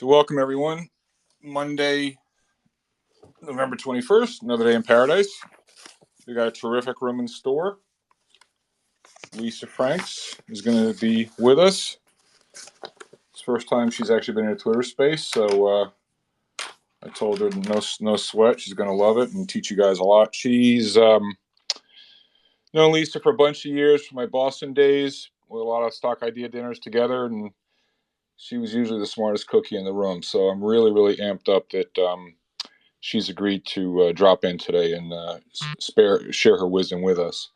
So welcome everyone. Monday, November 21st, another day in paradise. We got a terrific room in store. Lisa Franks is going to be with us. It's the first time she's actually been in a Twitter space, so I told her no sweat. She's going to love it and teach you guys a lot. She's known Lisa for a bunch of years from my Boston days with a lot of stock idea dinners together, and she was usually the smartest cookie in the room. So I'm really, really amped up that she's agreed to drop in today and share her wisdom with us.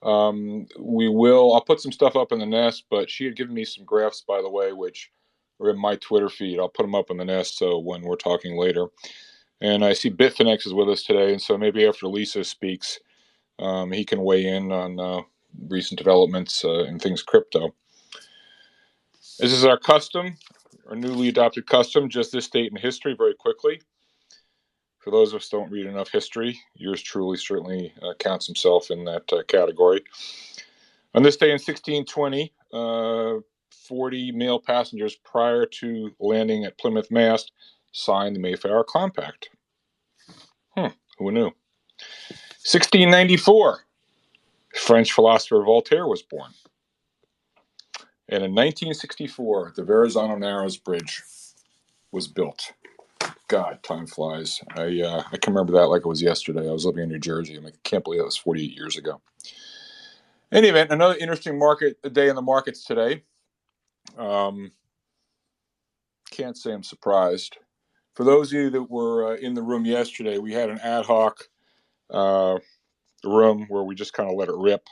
I'll put some stuff up in the nest, but she had given me some graphs, by the way, which are in my Twitter feed. I'll put them up in the nest so when we're talking later. And I see Bitfinex is with us today, and so maybe after Lisa speaks, he can weigh in on recent developments in things crypto. This is our custom, our newly adopted custom, just this date in history very quickly. For those of us who don't read enough history, yours truly certainly counts himself in that category. On this day in 1620, 40 male passengers prior to landing at Plymouth, Mass. Signed the Mayflower Compact. Who knew? 1694, French philosopher Voltaire was born. And in 1964, the Verrazano Narrows Bridge was built. God, time flies. I can remember that like it was yesterday. I was living in New Jersey. I can't believe that was 48 years ago. In any event, another interesting day in the markets today. Can't say I'm surprised. For those of you that were in the room yesterday, we had an ad hoc room where we just kind of let it rip.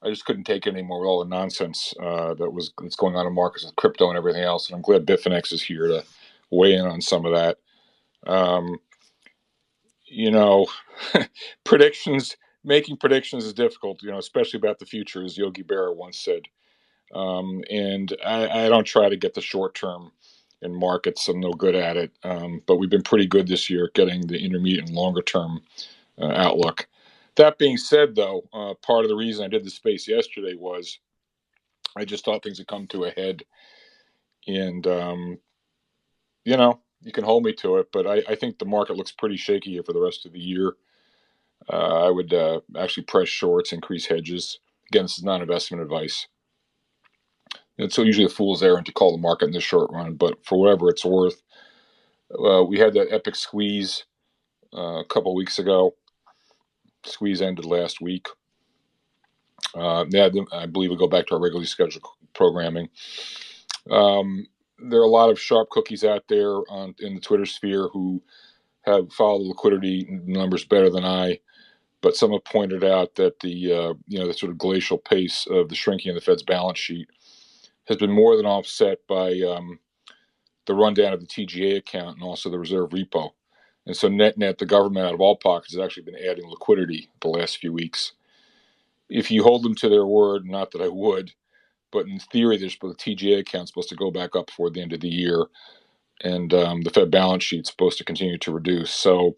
I just couldn't take it anymore with all the nonsense that's going on in markets with crypto and everything else. And I'm glad Bitfinex is here to weigh in on some of that. Making predictions is difficult, especially about the future, as Yogi Berra once said. And I don't try to get the short term in markets. I'm no good at it. But we've been pretty good this year getting the intermediate and longer term outlook. That being said, though, part of the reason I did the space yesterday was I just thought things had come to a head. And, you can hold me to it, but I think the market looks pretty shaky here for the rest of the year. I would actually press shorts, increase hedges. Again, this is not investment advice. And so usually a fool's errand to call the market in the short run, but for whatever it's worth, we had that epic squeeze a couple weeks ago. Squeeze ended last week. I believe we go back to our regularly scheduled programming. There are a lot of sharp cookies out there in the Twitter sphere who have followed the liquidity numbers better than I. But some have pointed out that the sort of glacial pace of the shrinking of the Fed's balance sheet has been more than offset by the rundown of the TGA account and also the reserve repo. And so net, the government out of all pockets has actually been adding liquidity the last few weeks. If you hold them to their word, not that I would, but in theory, the TGA account is supposed to go back up before the end of the year, and the Fed balance sheet is supposed to continue to reduce. So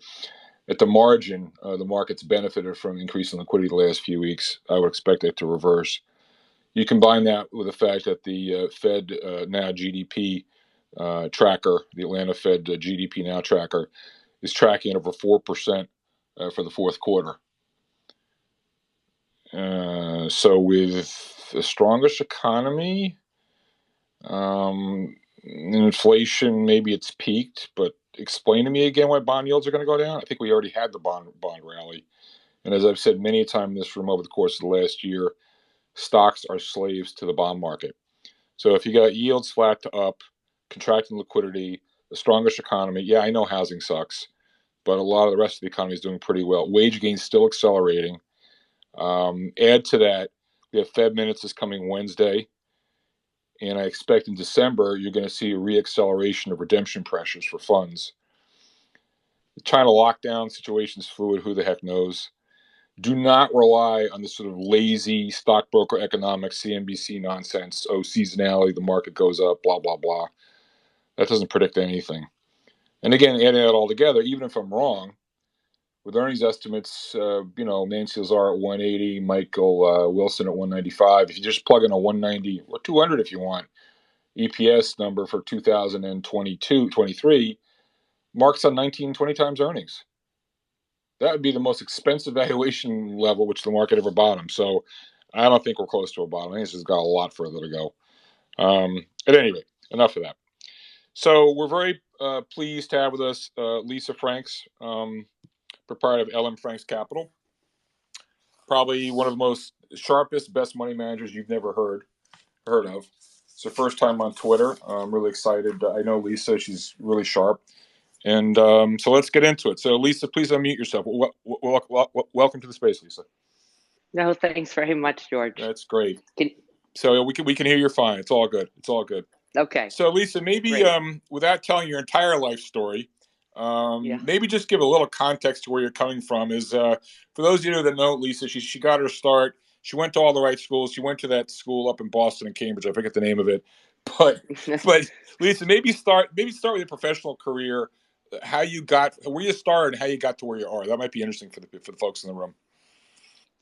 at the margin, the market's benefited from increasing liquidity the last few weeks. I would expect it to reverse. You combine that with the fact that the Fed Now GDP tracker, the Atlanta Fed GDP Now tracker, is tracking over 4% for the fourth quarter. So with the strongest economy, inflation, maybe it's peaked, but explain to me again why bond yields are going to go down. I think we already had the bond rally. And as I've said many times in this room over the course of the last year, stocks are slaves to the bond market. So if you got yields flat to up, contracting liquidity, the strongest economy, yeah, I know housing sucks, but a lot of the rest of the economy is doing pretty well. Wage gains still accelerating. Add to that, we have Fed minutes this coming Wednesday, and I expect in December you're going to see a reacceleration of redemption pressures for funds. The China lockdown situation is fluid. Who the heck knows? Do not rely on this sort of lazy stockbroker economics, CNBC nonsense. Oh, seasonality, the market goes up, blah, blah, blah. That doesn't predict anything. And again, adding that all together, even if I'm wrong, with earnings estimates, Nancy Lazar at 180, Michael Wilson at 195. If you just plug in a 190 or 200 if you want, EPS number for 2022 23 marks on 19, 20 times earnings. That would be the most expensive valuation level which the market ever bottomed. So I don't think we're close to a bottom. I think it's just got a lot further to go. At any rate, enough of that. So we're very pleased to have with us Lisa Franks, proprietor of LM Franks Capital. Probably one of the most sharpest, best money managers you've never heard of. It's her first time on Twitter. I'm really excited. I know Lisa; she's really sharp. And so let's get into it. So Lisa, please unmute yourself. Welcome to the space, Lisa. No, thanks very much, George. That's great. Can, So we can hear you fine. It's all good. It's all good. okay, So Lisa, maybe great. without telling your entire life story, Yeah. maybe just give a little context to where you're coming from. Is For those of you that know Lisa, she got her start. She went to all the right schools. She went to that school up in Boston and Cambridge. I forget the name of it, but but Lisa, maybe start with your professional career. How you got where you started, and how you got to where you are. That might be interesting for the folks in the room.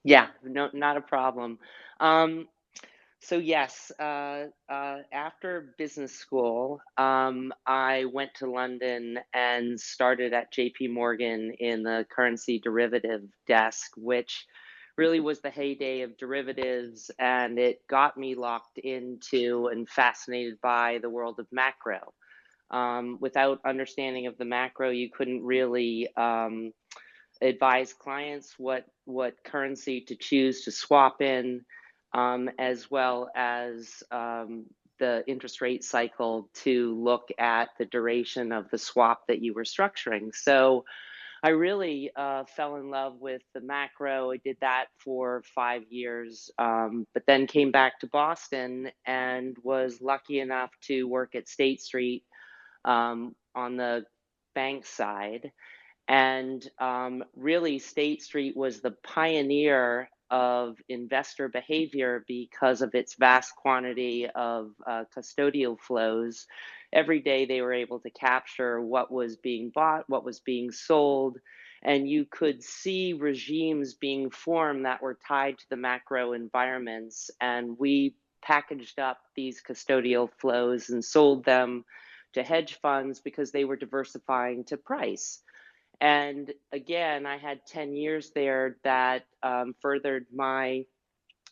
Yeah, no, not a problem. Um, so yes, after business school, I went to London and started at JP Morgan in the currency derivative desk, which really was the heyday of derivatives, and it got me locked into and fascinated by the world of macro. Without understanding of the macro, you couldn't really advise clients what currency to choose to swap in, as well as the interest rate cycle to look at the duration of the swap that you were structuring. So I really fell in love with the macro. I did that for 5 years, but then came back to Boston and was lucky enough to work at State Street on the bank side. And really, State Street was the pioneer of investor behavior because of its vast quantity of custodial flows. Every day, they were able to capture what was being bought, what was being sold, and you could see regimes being formed that were tied to the macro environments. And we packaged up these custodial flows and sold them to hedge funds because they were diversifying to price. And again, I had 10 years there that furthered my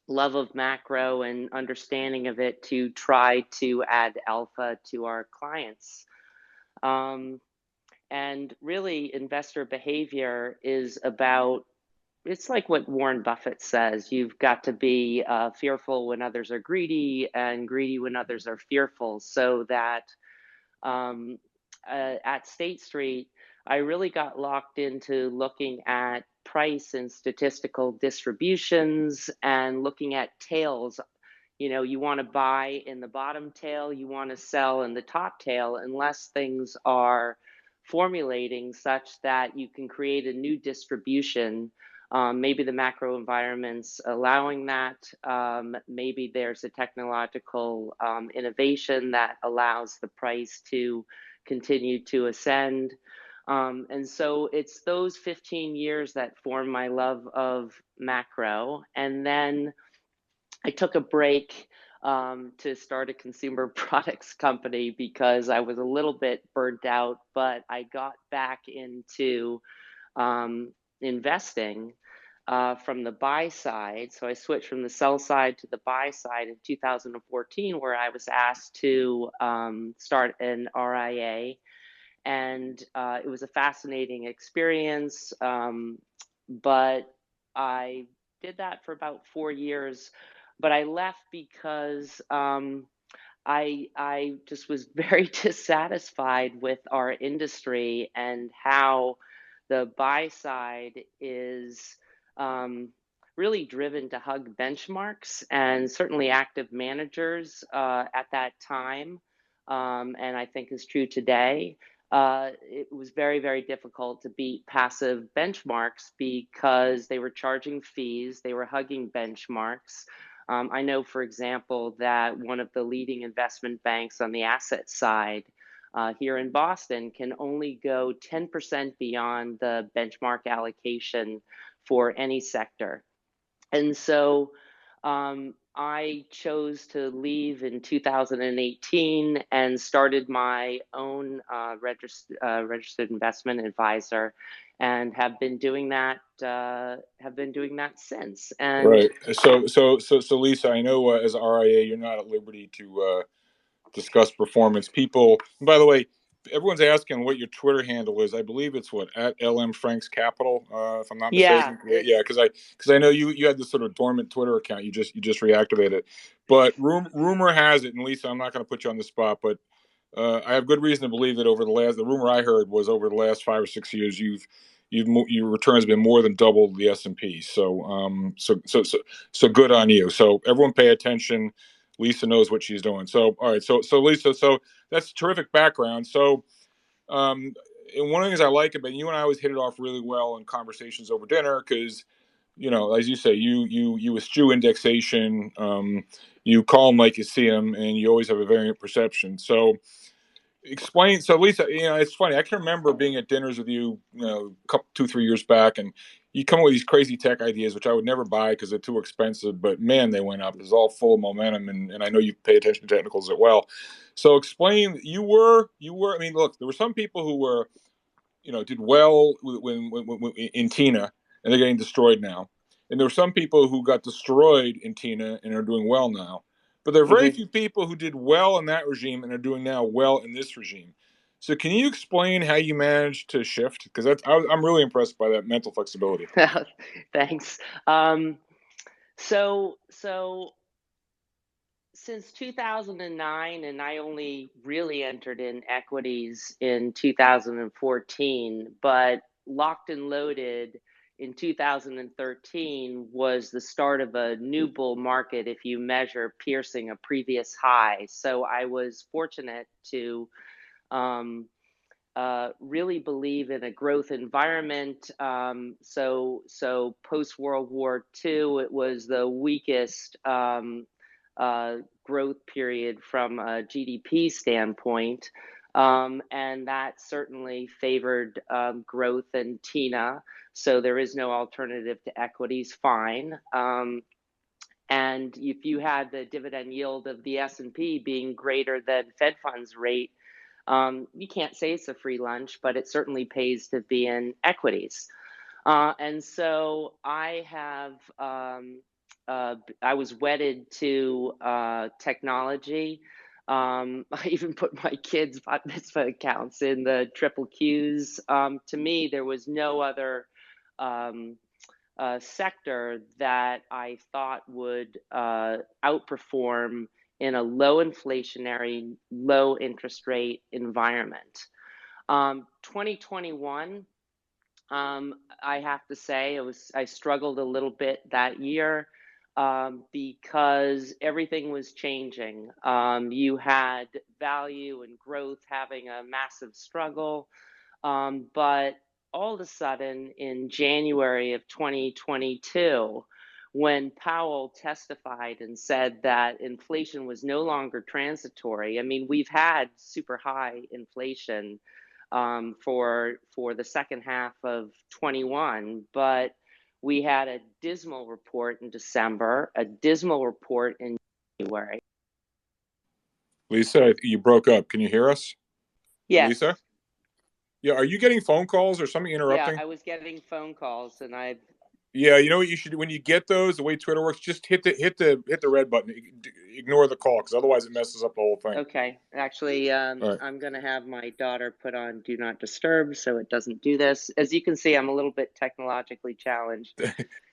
love of macro and understanding of it to try to add alpha to our clients. Um, and really, investor behavior is about it's like what Warren Buffett says you've got to be fearful when others are greedy and greedy when others are fearful, so that um, at State Street, I really got locked into looking at price and statistical distributions and looking at tails. You want to buy in the bottom tail, you want to sell in the top tail, unless things are formulating such that you can create a new distribution. Maybe the macro environment's allowing that. Maybe there's a technological innovation that allows the price to continue to ascend. And so it's those 15 years that form my love of macro. And then I took a break to start a consumer products company because I was a little bit burnt out, but I got back into um, investing from the buy side. So I switched from the sell side to the buy side in 2014, where I was asked to start an RIA. And it was a fascinating experience. But I did that for about 4 years, but I left because I just was very dissatisfied with our industry and how the buy side is um, really driven to hug benchmarks, and certainly active managers at that time, and I think is true today. It was very, very difficult to beat passive benchmarks because they were charging fees, they were hugging benchmarks. I know, for example, that one of the leading investment banks on the asset side here in Boston can only go 10% beyond the benchmark allocation for any sector. And so I chose to leave in 2018 and started my own registered investment advisor, and have been doing that since. And Right. So, Lisa, I know as RIA, you're not at liberty to discuss performance. People, and by the way, everyone's asking what your Twitter handle is. I believe it's what at LM Franks Capital, if I'm not yeah, mistaken. Yeah, it's because I know you had this sort of dormant Twitter account. You just reactivated, but rumor has it, and Lisa, I'm not going to put you on the spot, but I have good reason to believe that the rumor I heard was over the last 5 or 6 years, your return has been more than double the S&P. So good on you. So everyone pay attention. Lisa knows what she's doing. So all right. So Lisa, so that's terrific background. So um, and one of the things I like about you and I always hit it off really well in conversations over dinner because as you say, you eschew indexation. You call them like you see them, and you always have a variant perception. So explain. So Lisa, it's funny. I can remember being at dinners with you, couple 2 3 years back, and you come up with these crazy tech ideas, which I would never buy because they're too expensive. But man, they went up. It was all full of momentum, and I know you pay attention to technicals as well. So explain. You were. I mean, look, there were some people who were did well when in Tina, and they're getting destroyed now. And there were some people who got destroyed in Tina and are doing well now. But there are very mhm. few people who did well in that regime and are doing now well in this regime. So can you explain how you managed to shift? Because I'm really impressed by that mental flexibility. Thanks. Um, so since 2009, and I only really entered in equities in 2014, but locked and loaded in 2013 was the start of a new bull market if you measure piercing a previous high. So I was fortunate to um, really believe in a growth environment. So post World War II, it was the weakest growth period from a GDP standpoint. And that certainly favored growth in TINA. So there is no alternative to equities. Fine. And if you had the dividend yield of the S&P being greater than Fed funds rate, you can't say it's a free lunch, but it certainly pays to be in equities. And so I was wedded to technology. I even put my kids' bat mitzvah accounts in the triple Qs. To me, there was no other um, sector that I thought would outperform in a low inflationary, low interest rate environment. 2021, I have to say, I struggled a little bit that year because everything was changing. You had value and growth having a massive struggle. But all of a sudden, in January of 2022, when Powell testified and said that inflation was no longer transitory, I mean, we've had super high inflation for the second half of 21, but we had a dismal report in December, a dismal report in January. Lisa, you broke up. Can you hear us, Lisa? Yes, Yeah. Are you getting phone calls or something yeah, interrupting? I was getting phone calls, and I Yeah, you know what you should do when you get those. The way Twitter works, just hit the red button. Ignore the call because otherwise it messes up the whole thing. Okay. Actually, All right. I'm going to have my daughter put on Do Not Disturb so it doesn't do this. As you can see, I'm a little bit technologically challenged.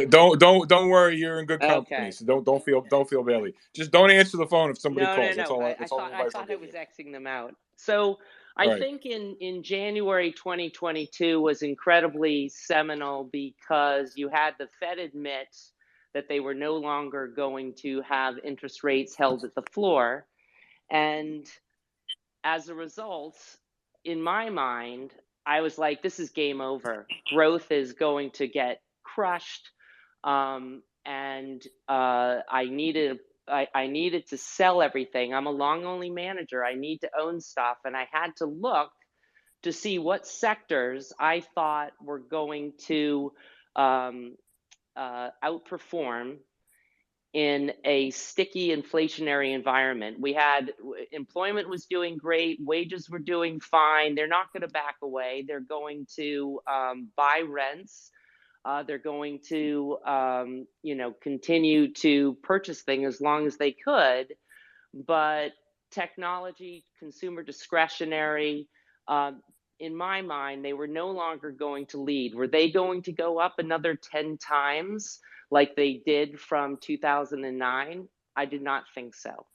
Don't worry. You're in good company. Okay. So don't feel badly. Just don't answer the phone if somebody No, no, calls. That's no. all. I That's all thought the I advice I'll thought I give was you. Xing them out. So I All right. think in January 2022 was incredibly seminal because you had the Fed admit that they were no longer going to have interest rates held at the floor. And as a result, in my mind, I was like, this is game over. Growth is going to get crushed. And I needed to sell everything. I'm a long only manager. I need to own stuff. And I had to look to see what sectors I thought were going to outperform in a sticky inflationary environment. We had employment was doing great, wages were doing fine. They're not going to back away. They're going to buy rents. They're going to, continue to purchase things as long as they could. But technology, consumer discretionary, um, in my mind, they were no longer going to lead. Were they going to go up another 10 times like they did from 2009? I did not think so.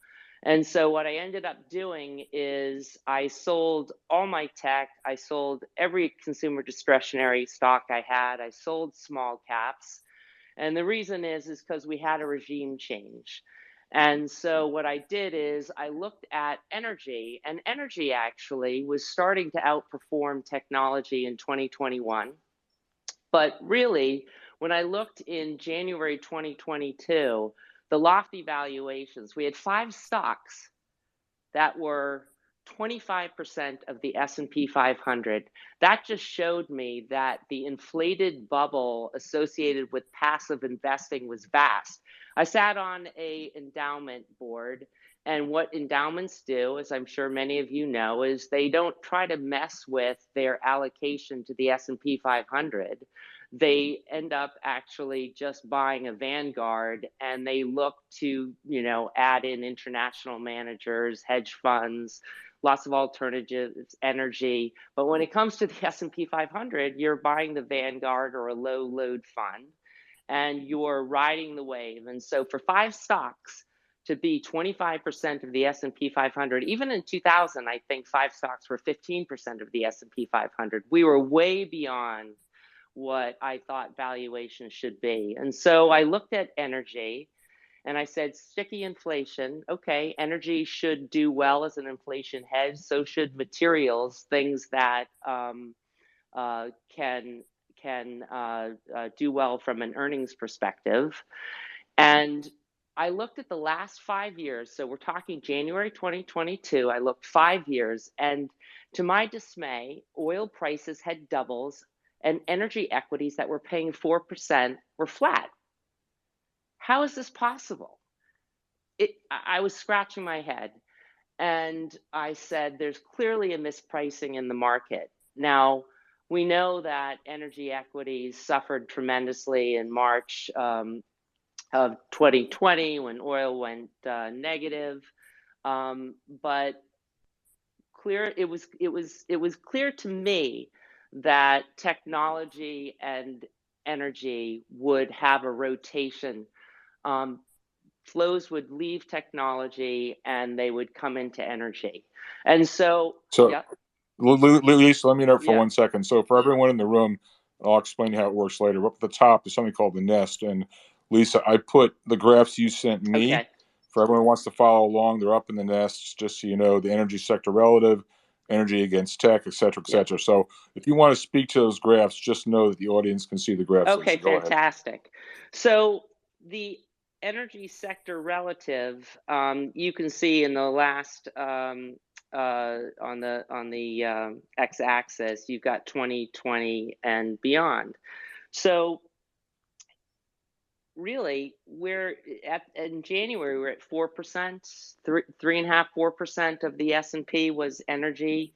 And so what I ended up doing is I sold all my tech. I sold every consumer discretionary stock I had. I sold small caps. And the reason is because we had a regime change. And so what I did is I looked at energy, and energy actually was starting to outperform technology in 2021. But really, when I looked in January 2022, the lofty valuations, we had five stocks that were 25% of the S&P 500. That just showed me that the inflated bubble associated with passive investing was vast. I sat on a endowment board, and what endowments do, as I'm sure many of you know, is they don't try to mess with their allocation to the S&P 500. They end up actually just buying a Vanguard, and they look to, add in international managers, hedge funds, lots of alternatives, energy. But when it comes to the S&P 500, you're buying the Vanguard or a low load fund, and you're riding the wave. And so for five stocks to be 25% of the S&P 500, even in 2000, I think five stocks were 15% of the S&P 500. We were way beyond what I thought valuation should be. And so I looked at energy and I said, sticky inflation. Okay, energy should do well as an inflation hedge. So should materials, things that can do well from an earnings perspective. And I looked at the last 5 years. So we're talking January 2022. I looked 5 years, and to my dismay, oil prices had doubled, and energy equities that were paying 4% were flat. How is this possible? I was scratching my head, and I said, there's clearly a mispricing in the market. Now, we know that energy equities suffered tremendously in March of 2020 when oil went negative. But it was clear to me that technology and energy would have a rotation. Um, Flows would leave technology and they would come into energy. And so, So, yeah, Lisa, let me interrupt for yeah, 1 second. So, for everyone in the room, I'll explain how it works later. Up at the top is something called the nest. And Lisa, I put the graphs you sent me okay, for everyone who wants to follow along. They're up in the nests, just so you know, the energy sector relative, energy against tech, et cetera, et yeah. cetera. So, if you want to speak to those graphs, just know that the audience can see the graphs, Okay, Lisa. Go ahead. fantastic. So the energy sector relative, you can see in the last on the x-axis, you've got 2020 and beyond. So really, we're at in January we're at 4%, 3.5, 4% of the S&P was energy.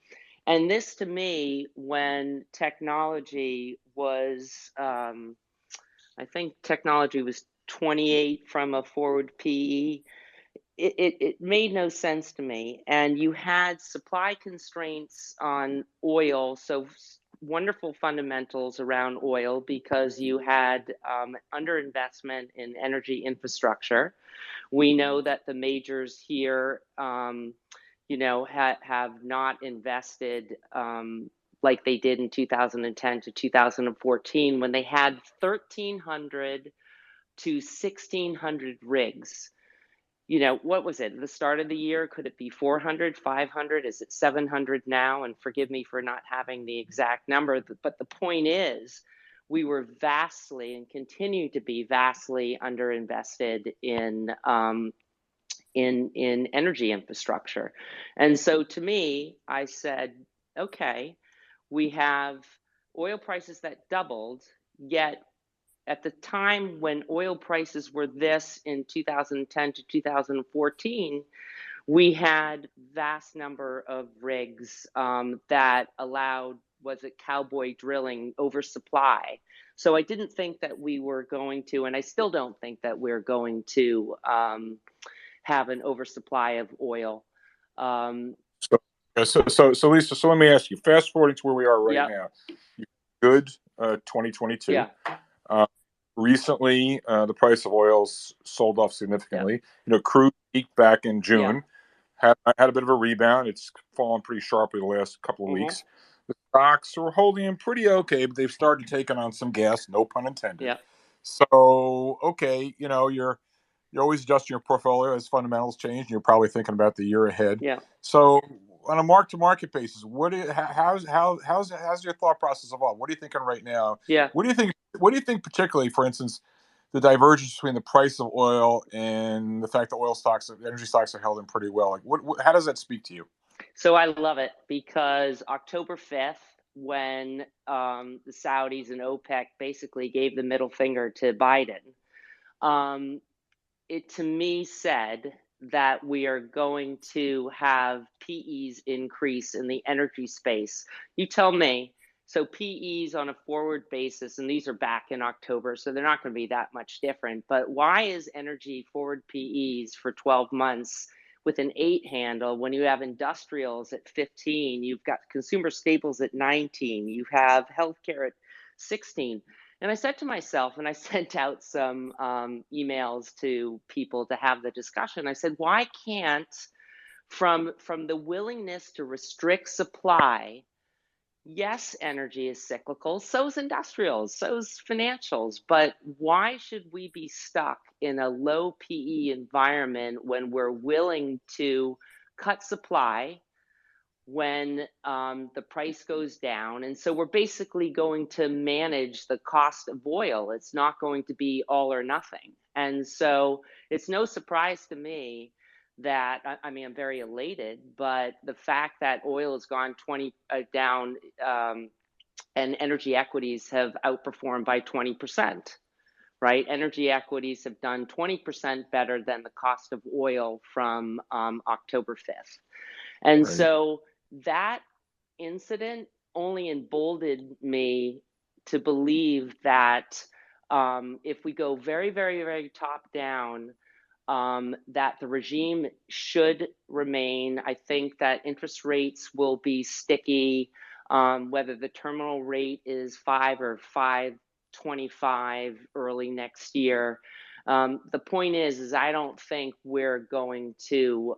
And this to me, when technology was I think technology was 28 from a forward PE. It made no sense to me. And you had supply constraints on oil. So wonderful fundamentals around oil because you had underinvestment in energy infrastructure. We know that the majors here, have not invested like they did in 2010 to 2014 when they had 1,300 to 1,600 rigs. What was it? At the start of the year, could it be 400, 500? Is it 700 now? And forgive me for not having the exact number, but the point is, we were vastly and continue to be vastly underinvested in energy infrastructure. And so to me, I said, okay, we have oil prices that doubled, yet at the time when oil prices were this in 2010 to 2014, we had vast number of rigs that allowed, was it cowboy drilling, oversupply. So I didn't think that we were going to, and I still don't think that we're going to have an oversupply of oil. Um, So, so Lisa, so let me ask you, fast forwarding to where we are right yeah, now, good 2022. yeah, Uh, Recently, the price of oil's sold off yeah, significantly. Crude peaked back in yeah, June, had a bit of a rebound. It's fallen pretty sharply the last couple of mm-hmm, weeks. The stocks are holding in pretty okay, but they've started taking on some gas, no pun intended. yeah, So, okay, you're always adjusting your portfolio as fundamentals change, and you're probably thinking about the year ahead. yeah, So, on a mark-to-market basis, how's your thought process evolved? What are you thinking right now? yeah. What do you think? What do you think, particularly, for instance, the divergence between the price of oil and the fact that oil stocks, energy stocks, are held in pretty well? Like, how does that speak to you? So I love it because October 5th, when the Saudis and OPEC basically gave the middle finger to Biden, um, it to me said that we are going to have PEs increase in the energy space. You tell me. So PEs on a forward basis, and these are back in October, so they're not going to be that much different. But why is energy forward PEs for 12 months with an 8 handle when you have industrials at 15, you've got consumer staples at 19, you have healthcare at 16? And I said to myself, and I sent out some emails to people to have the discussion. I said, why can't, from the willingness to restrict supply, yes, energy is cyclical, so's industrials, so's financials, but why should we be stuck in a low PE environment when we're willing to cut supply when the price goes down? And so we're basically going to manage the cost of oil. It's not going to be all or nothing. And so it's no surprise to me that, I mean, I'm very elated, but the fact that oil has gone 20 down, and energy equities have outperformed by 20%, right? Energy equities have done 20% better than the cost of oil from October 5th. And Right. so that incident only emboldened me to believe that if we go very, very, very top down, that the regime should remain. I think that interest rates will be sticky, whether the terminal rate is 5 or 5.25 early next year. The point is I don't think we're going to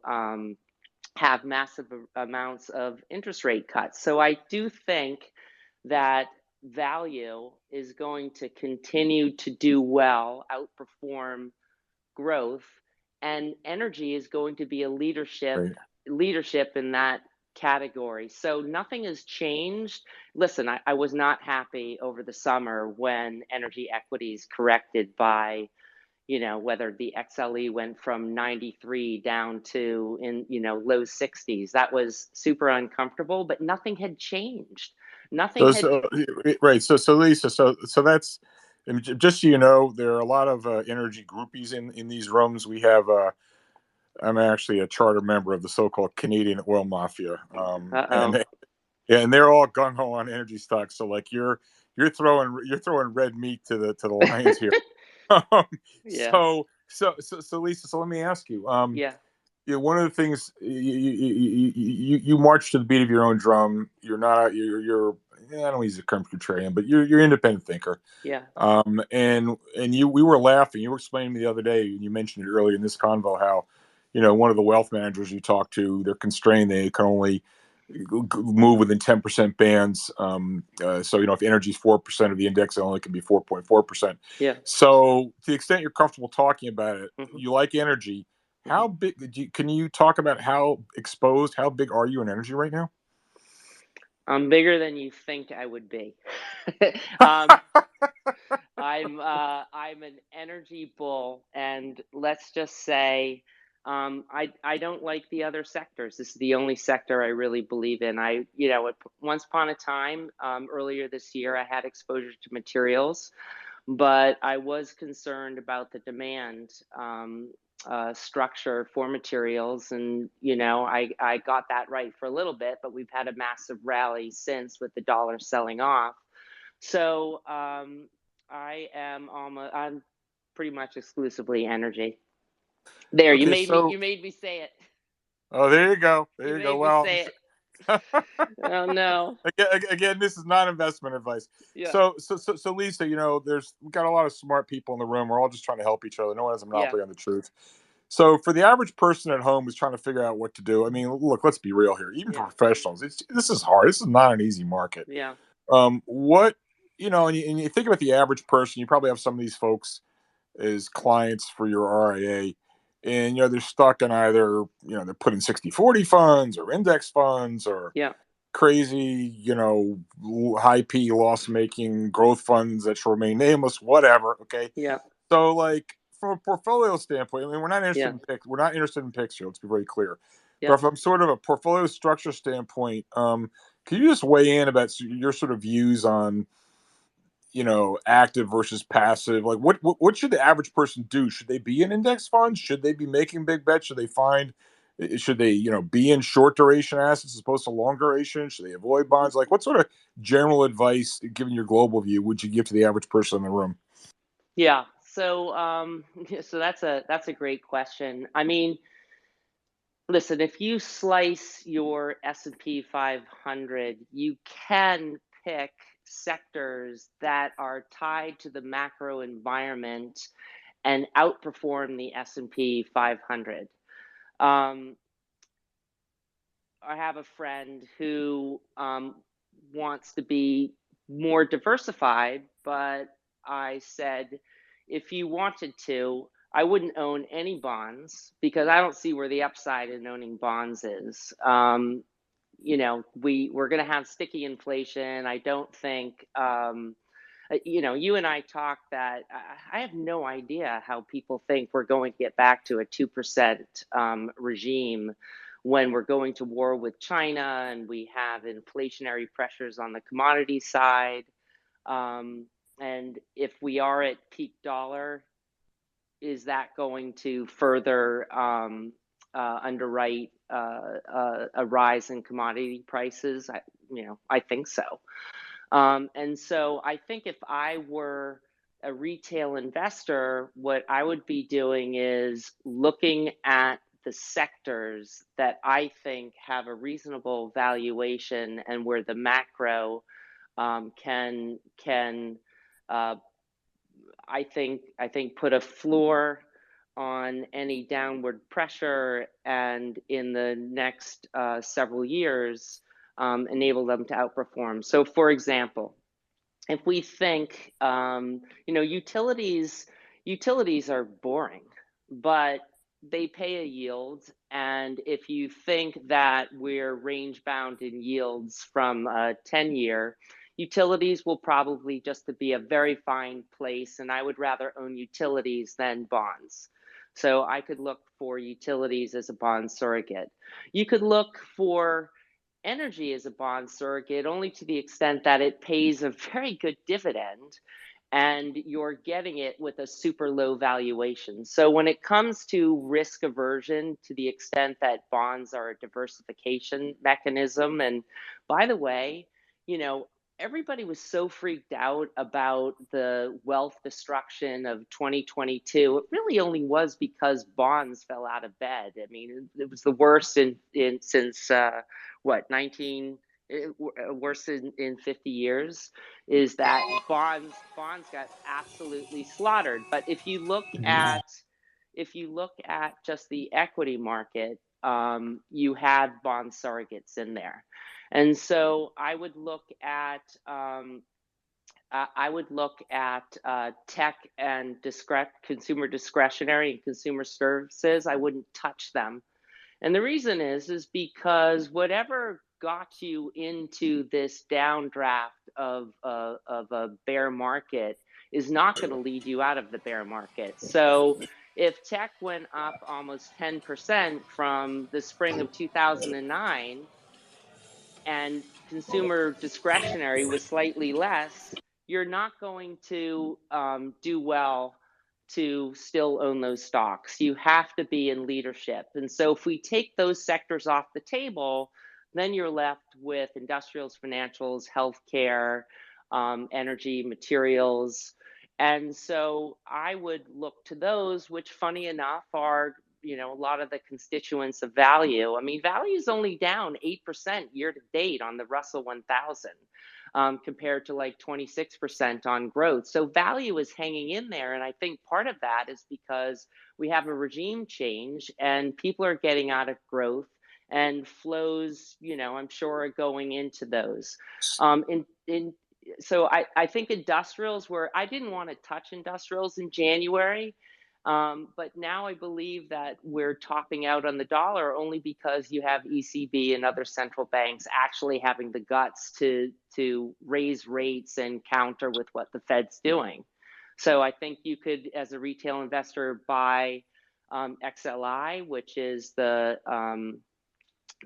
have massive amounts of interest rate cuts. So I do think that value is going to continue to do well, outperform growth, and energy is going to be a Right. leadership in that category. So nothing has changed. Listen, I was not happy over the summer when energy equities corrected by, whether the XLE went from 93 down to in, low 60s. That was super uncomfortable, but nothing had changed. Nothing had. So right. So Lisa, so that's, and just so you know, there are a lot of energy groupies in these rooms. We have. I'm actually a charter member of the so-called Canadian oil mafia, Uh-oh. yeah, and they're all gung ho on energy stocks. So like you're throwing red meat to the lions here. um, Yeah. so Lisa, so let me ask you. Yeah. One of the things you march to the beat of your own drum. You're not you're I don't use the term contrarian, but you're an independent thinker. Yeah. And we were laughing. You were explaining to me the other day, and you mentioned it earlier in this convo how, one of the wealth managers you talk to, they're constrained. They can only move within 10% bands. So if energy is 4% of the index, it only can be 4.4%. Yeah. So to the extent you're comfortable talking about it, Hmm. you like energy. Hmm. How big? Can you talk about how exposed? How big are you in energy right now? I'm bigger than you think I would be. um, I'm an energy bull, and let's just say I don't like the other sectors. This is the only sector I really believe in. Once upon a time, earlier this year, I had exposure to materials, but I was concerned about the demand structure for materials, and I got that right for a little bit, but we've had a massive rally since with the dollar selling off. So I'm pretty much exclusively energy. There, Okay, so you made me say it. oh, there you go, You there you go. made me Well, say it. Oh no. again, this is not investment advice. Yeah. So Lisa, we got a lot of smart people in the room. We're all just trying to help each other. No one has a Yeah. monopoly on the truth. So for the average person at home who's trying to figure out what to do, I mean, look, let's be real here. Even for Yeah. professionals, this is hard. This is not an easy market. Yeah. What and you think about the average person, you probably have some of these folks as clients for your RIA, and they're stuck in either they're putting 60/40 funds or index funds or Yeah. crazy high P loss making growth funds that shall remain nameless, whatever. Okay, Yeah. so like from a portfolio standpoint, I mean, Yeah. we're not interested in picks here. Let's be very clear. Yeah. But from sort of a portfolio structure standpoint, can you just weigh in about your sort of views on active versus passive? Like, what should the average person do? Should they be in index funds? Should they be making big bets? Should they be in short duration assets as opposed to long duration? Should they avoid bonds? Like, what sort of general advice, given your global view, would you give to the average person in the room? Yeah. So so that's a great question. I mean, listen, if you slice your S&P 500, you can pick sectors that are tied to the macro environment and outperform the S&P 500. Um, I have a friend who wants to be more diversified, but I said, if you wanted to, I wouldn't own any bonds because I don't see where the upside in owning bonds is. We're going to have sticky inflation. I don't think. You and I talked that I have no idea how people think we're going to get back to a 2% regime when we're going to war with China and we have inflationary pressures on the commodity side. Um, and if we are at peak dollar, is that going to further underwrite a rise in commodity prices? I think so. And so I think if I were a retail investor, what I would be doing is looking at the sectors that I think have a reasonable valuation and where the macro can uh, I think put a floor on any downward pressure, and in the next several years enable them to outperform. So, for example, if we think, utilities are boring, but they pay a yield. And if you think that we're range bound in yields from a 10-year, utilities will probably just to be a very fine place. And I would rather own utilities than bonds. So I could look for utilities as a bond surrogate. You could look for energy as a bond surrogate only to the extent that it pays a very good dividend and you're getting it with a super low valuation. So when it comes to risk aversion, to the extent that bonds are a diversification mechanism, and by the way, you know, everybody was so freaked out about the wealth destruction of 2022. It really only was because bonds fell out of bed. I mean, it was the worst in since what 19 worse in 50 years, is that bonds got absolutely slaughtered. But if you look at just the equity market, you had bond surrogates in there. And so I would look at tech and consumer discretionary and consumer services. I wouldn't touch them, and the reason is because whatever got you into this downdraft of a bear market is not going to lead you out of the bear market. So if tech went up almost 10% from the spring of 2009 and consumer discretionary was slightly less, you're not going to do well to still own those stocks. You have to be in leadership. And so if we take those sectors off the table, then you're left with industrials, financials, healthcare, energy, materials. And so I would look to those, which, funny enough, are a lot of the constituents of value. I mean, value is only down 8% year to date on the Russell 1000, compared to like 26% on growth. So value is hanging in there. And I think part of that is because we have a regime change and people are getting out of growth, and flows, I'm sure, are going into those. So I think industrials, where I didn't want to touch industrials in January, but now I believe that we're topping out on the dollar only because you have ECB and other central banks actually having the guts to raise rates and counter with what the Fed's doing. So I think you could, as a retail investor, buy XLI, which is the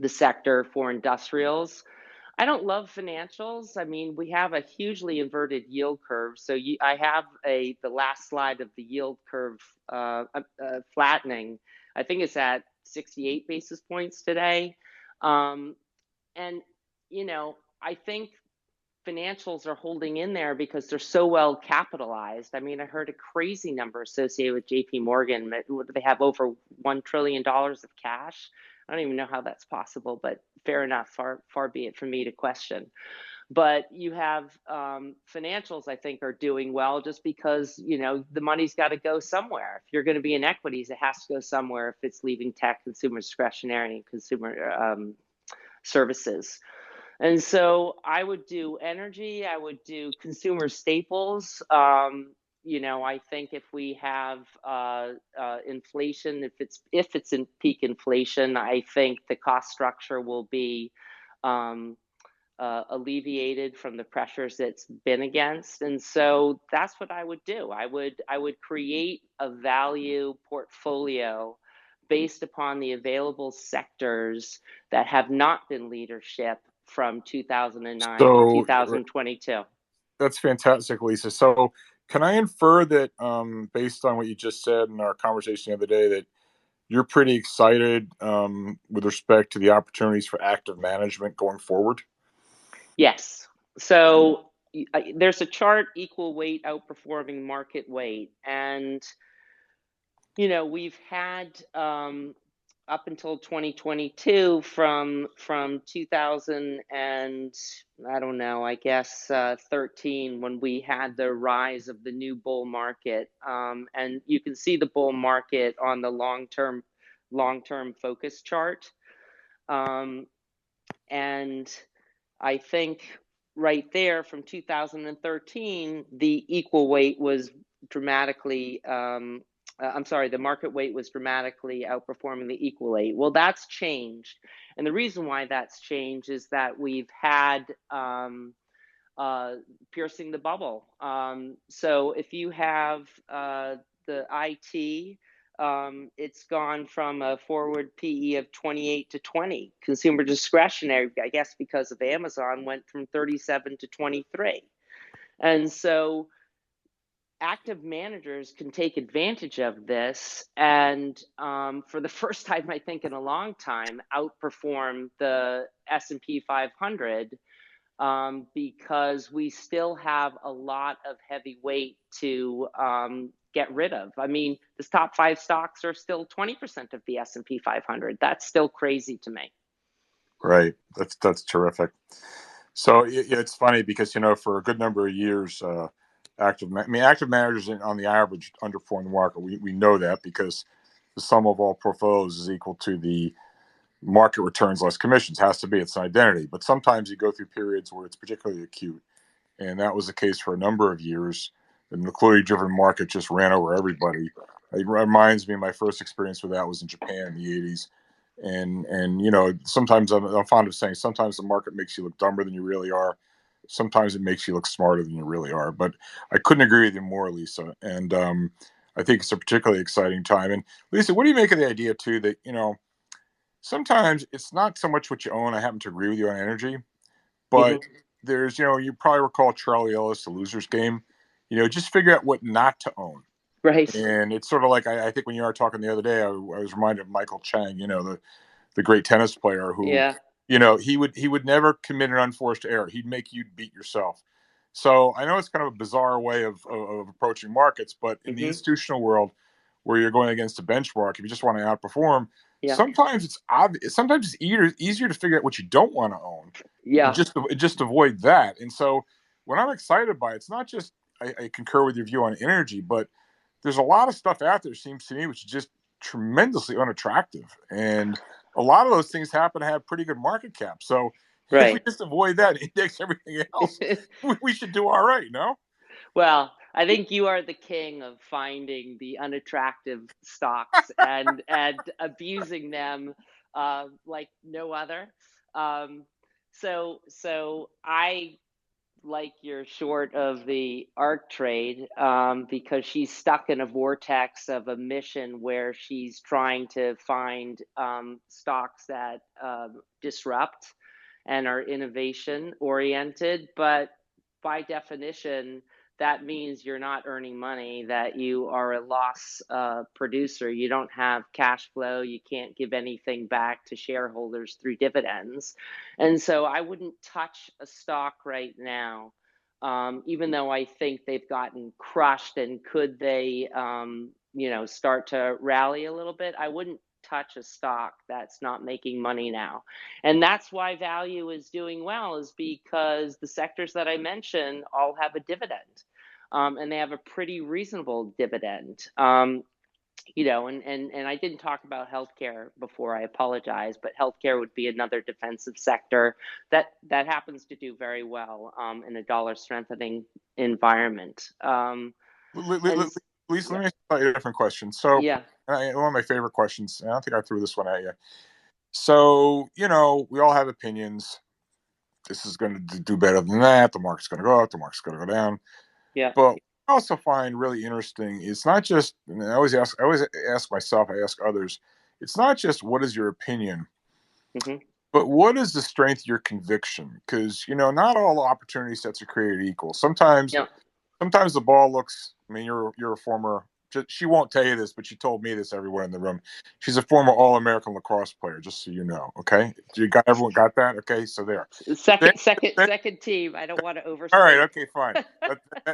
sector for industrials. I don't love financials. I mean, we have a hugely inverted yield curve. So I have the last slide of the yield curve flattening. I think it's at 68 basis points today. And, I think financials are holding in there because they're so well capitalized. I mean, I heard a crazy number associated with JP Morgan. They have over $1 trillion of cash. I don't even know how that's possible, but fair enough. Far be it from me to question. But you have financials, I think, are doing well just because, the money's got to go somewhere. If you're going to be in equities, it has to go somewhere if it's leaving tech, consumer discretionary, and consumer services. And so I would do energy, I would do consumer staples. I think if we have inflation, if it's in peak inflation, I think the cost structure will be alleviated from the pressures it's been against. And so that's what I would do. I would create a value portfolio based upon the available sectors that have not been leadership from 2009 to So 2022. that's fantastic, Lisa. So can I infer that, based on what you just said in our conversation the other day, that you're pretty excited, with respect to the opportunities for active management going forward? Yes. So there's a chart, equal weight outperforming market weight. And we've had up until 2022, from 2000 and I don't know, I guess 13, when we had the rise of the new bull market, and you can see the bull market on the long term focus chart, and I think right there from 2013, the equal weight was dramatically, I'm sorry, the market weight was dramatically outperforming the equal weight. Well, that's changed. And the reason why that's changed is that we've had piercing the bubble. So if you have the IT, it's gone from a forward PE of 28 to 20. Consumer discretionary, I guess because of Amazon, went from 37 to 23. And so active managers can take advantage of this and, for the first time, I think, in a long time, outperform the S&P 500, because we still have a lot of heavy weight to get rid of. I mean, the top 5 stocks are still 20% of the S&P 500. That's still crazy to me. Right. That's terrific. So yeah, it's funny because for a good number of years, active managers on the average underperform the market. We know that because the sum of all portfolios is equal to the market returns less commissions. Has to be. It's an identity. But sometimes you go through periods where it's particularly acute, and that was the case for a number of years. The liquidity-driven market just ran over everybody. It reminds me of my first experience with that was in Japan in the '80s, and sometimes I'm fond of saying sometimes the market makes you look dumber than you really are. Sometimes it makes you look smarter than you really are. But I couldn't agree with you more, Lisa. And I think it's a particularly exciting time. And Lisa, what do you make of the idea too that sometimes it's not so much what you own? I happen to agree with you on energy, but Mm-hmm. there's, you probably recall Charlie Ellis, The Loser's Game. Just figure out what not to own. Right. And it's sort of like, I think when you were talking the other day, I was reminded of Michael Chang, the great tennis player who, Yeah. he would never commit an unforced error. He'd make you beat yourself. So I know it's kind of a bizarre way of approaching markets, but in the Hmm. institutional world, where you're going against a benchmark, if you just want to outperform, Yeah. sometimes it's obvious. Sometimes it's easier to figure out what you don't want to own, and Yeah. just avoid that. And so, when I'm excited by it, it's not just I concur with your view on energy, but there's a lot of stuff out there, seems to me, which is just tremendously unattractive. And a lot of those things happen to have pretty good market cap. So if we Right. just avoid that and index everything else, we should do all right, no? Well, I think you are the king of finding the unattractive stocks and abusing them like no other. Um, so I like your short of the ARC trade because she's stuck in a vortex of a mission where she's trying to find stocks that disrupt and are innovation oriented. But by definition, that means you're not earning money, that you are a loss producer. You don't have cash flow. You can't give anything back to shareholders through dividends. And so I wouldn't touch a stock right now, even though I think they've gotten crushed. And could they, start to rally a little bit? I wouldn't touch a stock that's not making money now. And that's why value is doing well, is because the sectors that I mentioned all have a dividend. And they have a pretty reasonable dividend. And I didn't talk about healthcare before. I apologize, but healthcare would be another defensive sector that happens to do very well in a dollar strengthening environment. And Lisa, yeah, let me ask you a different question. So, yeah, one of my favorite questions, and I don't think I threw this one at you. So, we all have opinions. This is going to do better than that. The market's going to go up. The market's going to go down. yeah, But what I also find really interesting, it's not just, and I always ask myself, I ask others, it's not just what is your opinion, hmm, but what is the strength of your conviction? Because, not all opportunity sets are created equal. Sometimes the ball looks, I mean, you're a former, she won't tell you this, but she told me this, everyone in the room. She's a former All-American lacrosse player, just so you know. Okay. Everyone got that? Okay. So there. Then, then second team. I don't want to all right. overstate. Okay. Fine.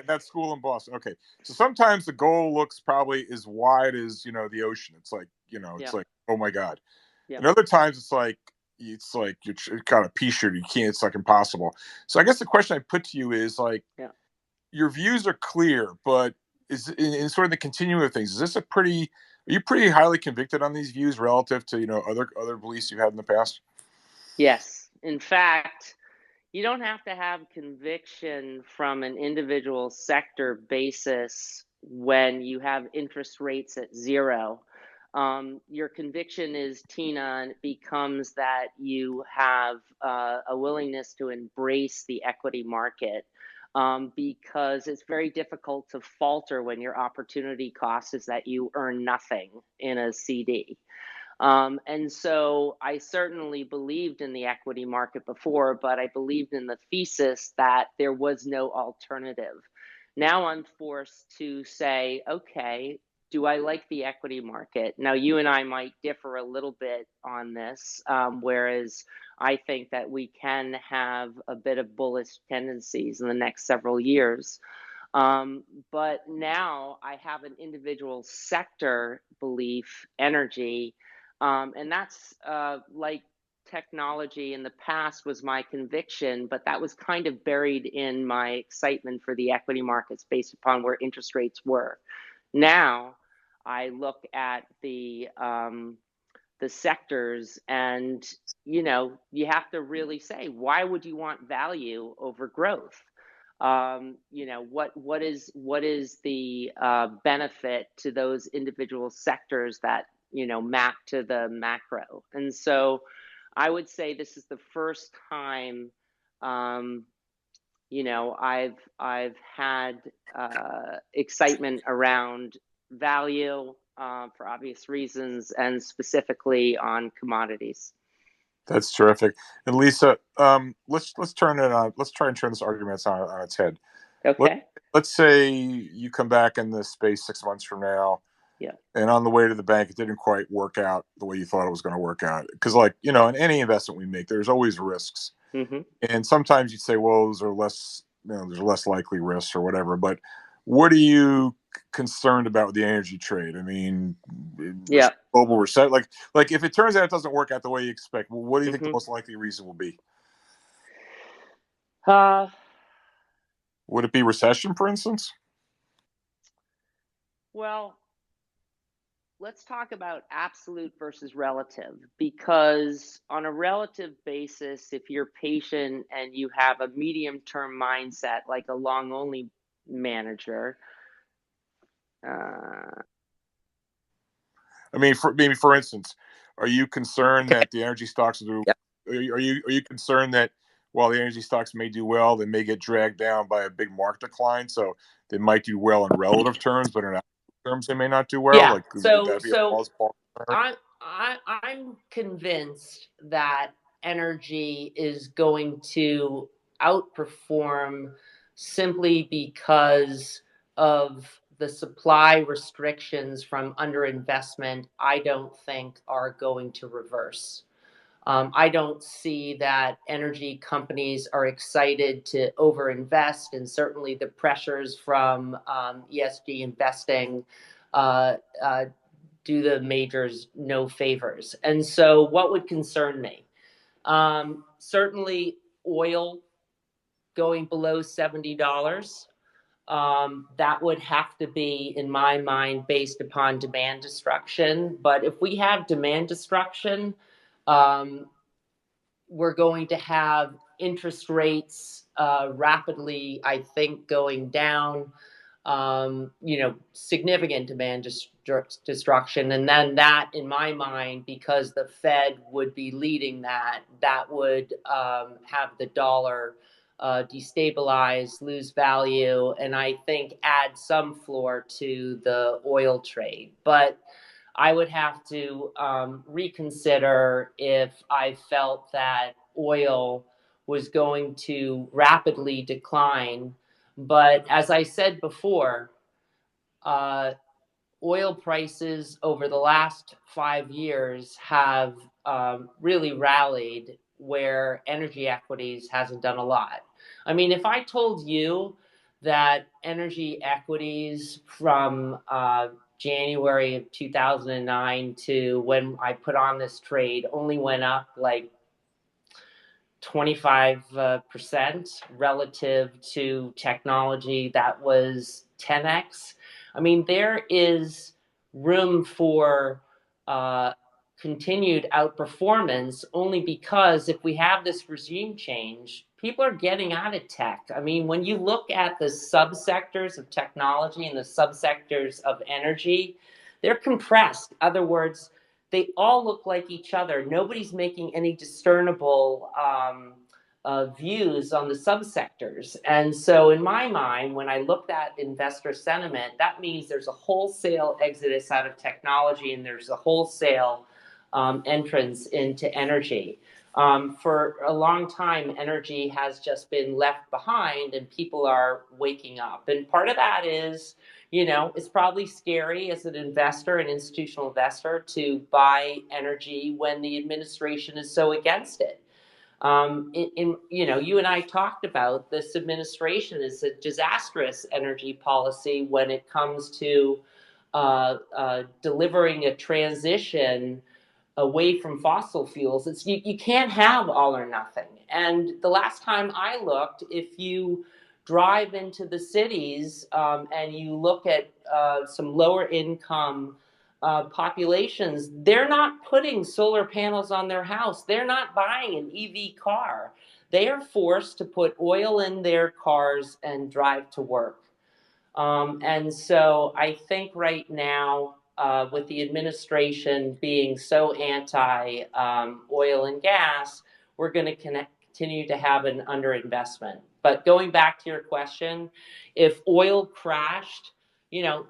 That's school in Boston. Okay. So sometimes the goal looks probably as wide as, the ocean. It's like, it's Yeah, like, oh my God. yeah, And other times it's like you're kind of pea shooter. You can't, it's like impossible. So I guess the question I put to you is like, yeah. your views are clear, but is in sort of the continuum of things, is this are you pretty highly convicted on these views relative to, other beliefs you've had in the past? Yes. In fact, you don't have to have conviction from an individual sector basis when you have interest rates at zero. Your conviction is, Tina, and it becomes that you have a willingness to embrace the equity market, because it's very difficult to falter when your opportunity cost is that you earn nothing in a CD. And so I certainly believed in the equity market before, but I believed in the thesis that there was no alternative. Now I'm forced to say, okay, do I like the equity market? Now, you and I might differ a little bit on this, whereas I think that we can have a bit of bullish tendencies in the next several years. Um, but now I have an individual sector belief, energy, and that's like technology in the past was my conviction, but that was kind of buried in my excitement for the equity markets based upon where interest rates were. Now I look at the sectors, and you have to really say, why would you want value over growth? What is the benefit to those individual sectors that map to the macro? And so I would say this is the first time, um, I've had excitement around value, for obvious reasons, and specifically on commodities. That's terrific. And Lisa, let's turn it on. Let's try and turn this argument on its head. Let Okay. let's say you come back in this space 6 months from now, Yeah. and on the way to the bank, it didn't quite work out the way you thought it was going to work out. Because, like, in any investment we make, there's always risks, Mm-hmm. and sometimes you'd say, well, those are less, there's less likely risks or whatever. But what are you concerned about with the energy trade? I mean, Yeah. global recession. Like if it turns out it doesn't work out the way you expect, well, what do you think the Mm-hmm. most likely reason will be? Uh, Would it be recession, for instance? well, let's talk about absolute versus relative, because on a relative basis, if you're patient and you have a medium term mindset like a long only manager, uh, I mean, for instance, are you concerned that the energy stocks do? yep. Are you concerned that while the energy stocks may do well, they may get dragged down by a big market decline? So they might do well in relative terms, but in absolute terms, they may not do well. Yeah. Like, would So that be a so plausible concern? I'm convinced that energy is going to outperform simply because of the supply restrictions from underinvestment. I don't think are going to reverse. I don't see that energy companies are excited to overinvest, and certainly the pressures from ESG investing uh, uh, do the majors no favors. And so, what would concern me? Certainly, oil going below $70. That would have to be, in my mind, based upon demand destruction. But if we have demand destruction, um, we're going to have interest rates rapidly, I think, going down. Significant demand destruction. And then that, in my mind, because the Fed would be leading that, that would have the dollar destabilize, lose value, and I think add some floor to the oil trade. But I would have to reconsider if I felt that oil was going to rapidly decline. But as I said before, uh, oil prices over the last 5 years have really rallied where energy equities hasn't done a lot. I mean, if I told you that energy equities from January of 2009 to when I put on this trade only went up like 25% relative to technology that was 10x. I mean, there is room for uh, continued outperformance only because if we have this regime change, people are getting out of tech. I mean, when you look at the subsectors of technology and the subsectors of energy, they're compressed. In other words, they all look like each other. Nobody's making any discernible views on the subsectors. And so, in my mind, when I looked at investor sentiment, that means there's a wholesale exodus out of technology and there's a wholesale entrance into energy. For a long time, energy has just been left behind and people are waking up. And part of that is, it's probably scary as an investor, an institutional investor, to buy energy when the administration is so against it. You and I talked about this administration is a disastrous energy policy when it comes to delivering a transition away from fossil fuels. You can't have all or nothing. And the last time I looked, if you drive into the cities and you look at some lower income populations, they're not putting solar panels on their house. They're not buying an EV car. They are forced to put oil in their cars and drive to work. And so I think right now, with the administration being so anti oil and gas, we're going to continue to have an underinvestment. But going back to your question, if oil crashed,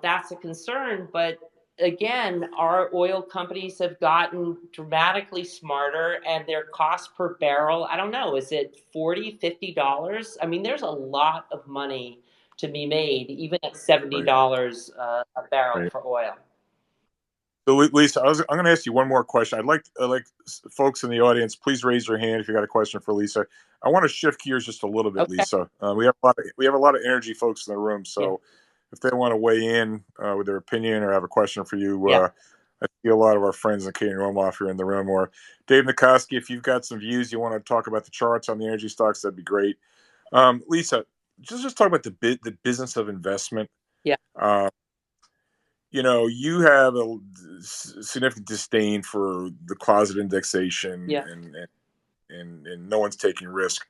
that's a concern. But again, our oil companies have gotten dramatically smarter, and their cost per barrel, I don't know, is it $40, $50? I mean, there's a lot of money to be made, even at Right. $70 a barrel Right. for oil. So, Lisa, I'm going to ask you one more question. I'd like folks in the audience, please raise your hand if you got a question for Lisa. I want to shift gears just a little bit, Okay. Lisa. We have a lot of energy folks in the room, Yeah. so if they want to weigh in with their opinion or have a question for you, Yeah. I see a lot of our friends in Katie Romoff here in the room. Or Dave Nikoski, if you've got some views you want to talk about the charts on the energy stocks, that'd be great. Lisa, just talk about the business of investment. Yeah. Uh, you have a significant disdain for the closet indexation, Yeah. and no one's taking risk.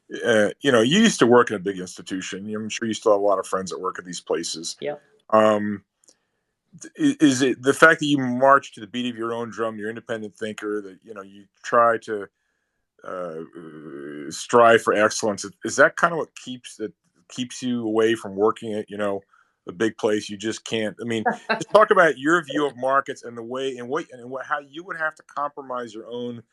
You used to work in a big institution. I'm sure you still have a lot of friends that work at these places. Yeah. Um, is it the fact that you march to the beat of your own drum, you're an independent thinker, that you try to strive for excellence? Is that kind of what keeps you away from working at a big place? You just can't. I mean, just talk about your view of markets and the way and how you would have to compromise your own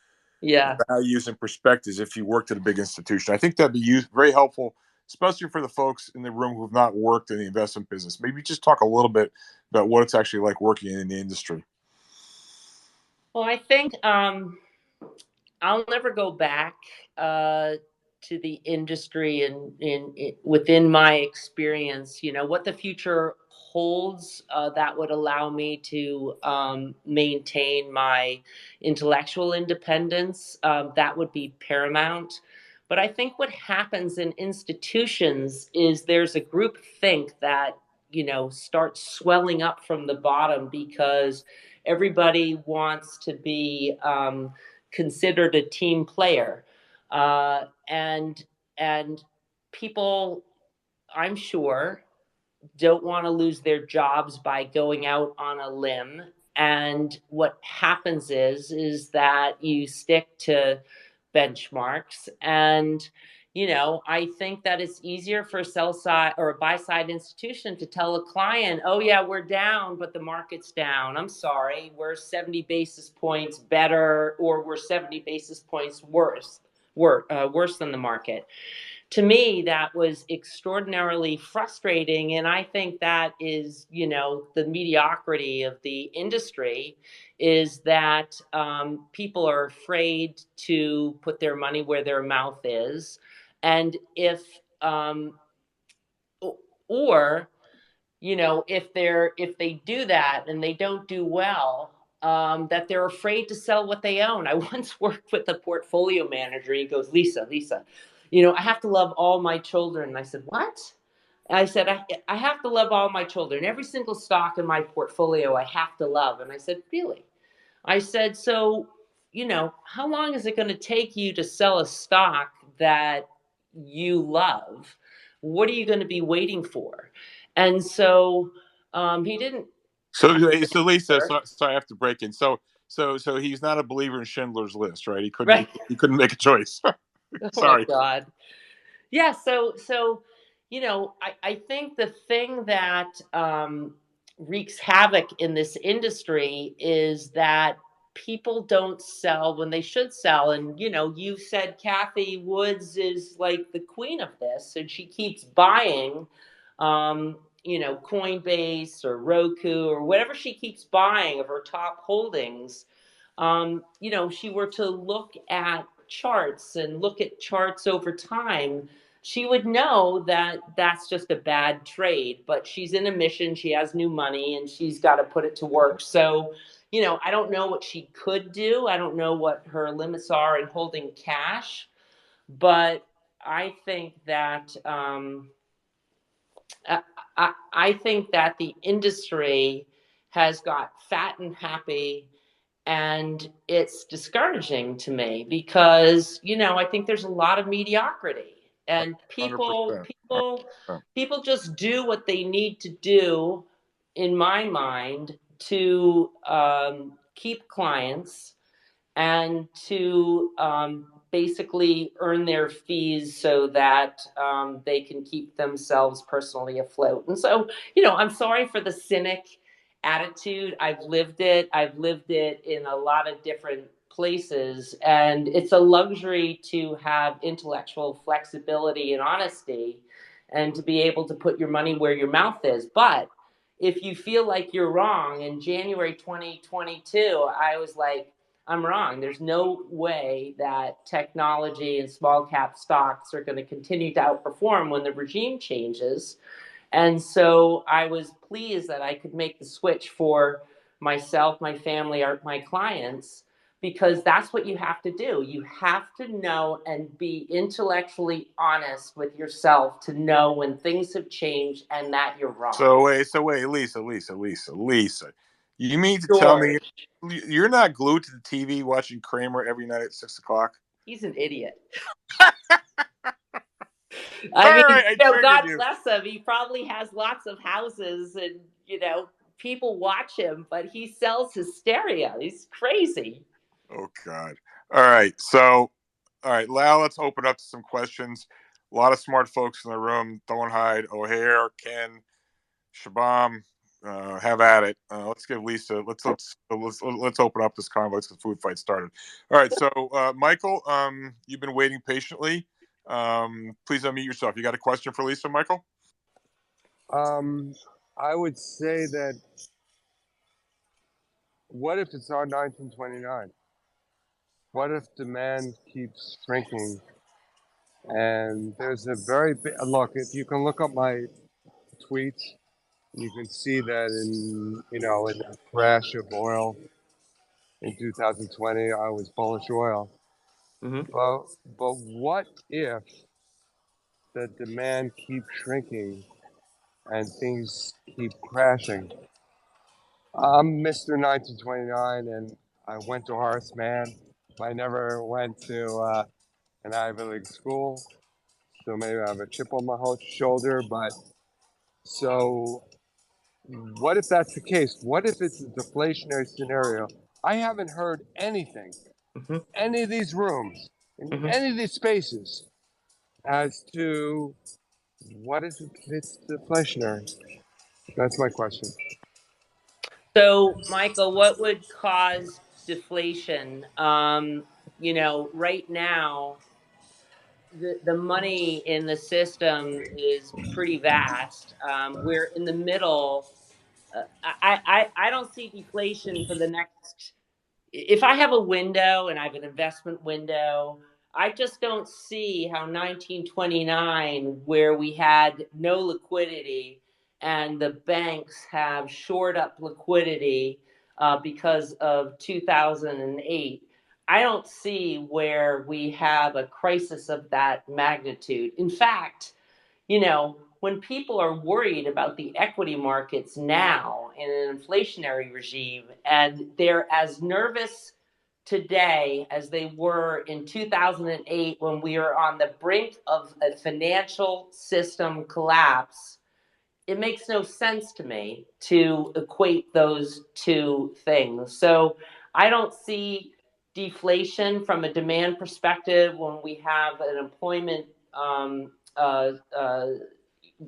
Yeah. values and perspectives if you worked at a big institution. I think that'd be very helpful, especially for the folks in the room who've not worked in the investment business. Maybe just talk a little bit about what it's actually like working in the industry. Well, I think I'll never go back uh, to the industry, and within my experience, what the future holds, that would allow me to maintain my intellectual independence. That would be paramount. But I think what happens in institutions is there's a group think that starts swelling up from the bottom because everybody wants to be considered a team player, and people, I'm sure, don't want to lose their jobs by going out on a limb. And what happens is that you stick to benchmarks. And I think that it's easier for a sell side or a buy side institution to tell a client, oh yeah, we're down, but the market's down. I'm sorry, we're 70 basis points better, or we're 70 basis points worse than the market. To me, that was extraordinarily frustrating. And I think that is, the mediocrity of the industry, is that people are afraid to put their money where their mouth is. And or if they do that and they don't do well, that they're afraid to sell what they own. I once worked with a portfolio manager. He goes, Lisa, I have to love all my children. And I said, what? I said, I have to love all my children. Every single stock in my portfolio I have to love. And I said, really? I said, so, how long is it going to take you to sell a stock that you love? What are you going to be waiting for? And so he didn't So Lisa, answer. sorry, I have to break in. So he's not a believer in Schindler's List, right? He couldn't he, Right. he couldn't make a choice. Oh my Sorry. God. Yeah, so I think the thing that wreaks havoc in this industry is that people don't sell when they should sell. And you said Kathy Woods is like the queen of this, and she keeps buying, Coinbase or Roku or whatever she keeps buying of her top holdings. She were to look at charts and look at charts over time, she would know that that's just a bad trade. But she's in a mission, she has new money, and she's got to put it to work. So, I don't know what she could do. I don't know what her limits are in holding cash. But I think that I think that the industry has got fat and happy, and it's discouraging to me because I think there's a lot of mediocrity, and 100%. people just do what they need to do, in my mind, to keep clients and to basically earn their fees so that they can keep themselves personally afloat. And so, I'm sorry for the cynic attitude. I've lived it. I've lived it in a lot of different places. And it's a luxury to have intellectual flexibility and honesty and to be able to put your money where your mouth is. But if you feel like you're wrong, in January 2022, I was like, I'm wrong. There's no way that technology and small cap stocks are going to continue to outperform when the regime changes. And so I was pleased that I could make the switch for myself, my family, or my clients, because that's what you have to do. You have to know and be intellectually honest with yourself to know when things have changed and that you're wrong. So wait, Lisa. You mean to tell me George, you're not glued to the TV watching Kramer every night at 6 o'clock? he's an idiot. All I mean, right, I triggered God you. bless him. He probably has lots of houses and, people watch him, but he sells hysteria. He's crazy. Oh God. All right. So, all right, Lau, let's open up to some questions. A lot of smart folks in the room. Don't hide. O'Hare, Ken, Shabam, have at it. Let's give Lisa. Let's open up this convo. Let's get the food fight started. All right. So, Michael, you've been waiting patiently. Please unmute yourself. You got a question for Lisa, Michael? I would say that what if it's our 1929? What if demand keeps shrinking? And there's a very big look. If you can look up my tweets, you can see that in the crash of oil in 2020, I was bullish oil. Mm-hmm. But what if the demand keeps shrinking and things keep crashing? I'm Mr. 1929, and I went to Horace Mann. I never went to an Ivy League school, so maybe I have a chip on my shoulder. But so, what if that's the case? What if it's a deflationary scenario? I haven't heard anything, Mm-hmm. any of these rooms, in Mm-hmm. any of these spaces, as to what if it's deflationary. That's my question. So, Michael, what would cause deflation? Right now, the money in the system is pretty vast. We're in the middle. I don't see deflation for the next. If I have a window and I have an investment window, I just don't see how 1929, where we had no liquidity and the banks have shored up liquidity because of 2008, I don't see where we have a crisis of that magnitude. In fact, when people are worried about the equity markets now in an inflationary regime, and they're as nervous today as they were in 2008 when we were on the brink of a financial system collapse, it makes no sense to me to equate those two things. So I don't see deflation from a demand perspective when we have an uh, uh,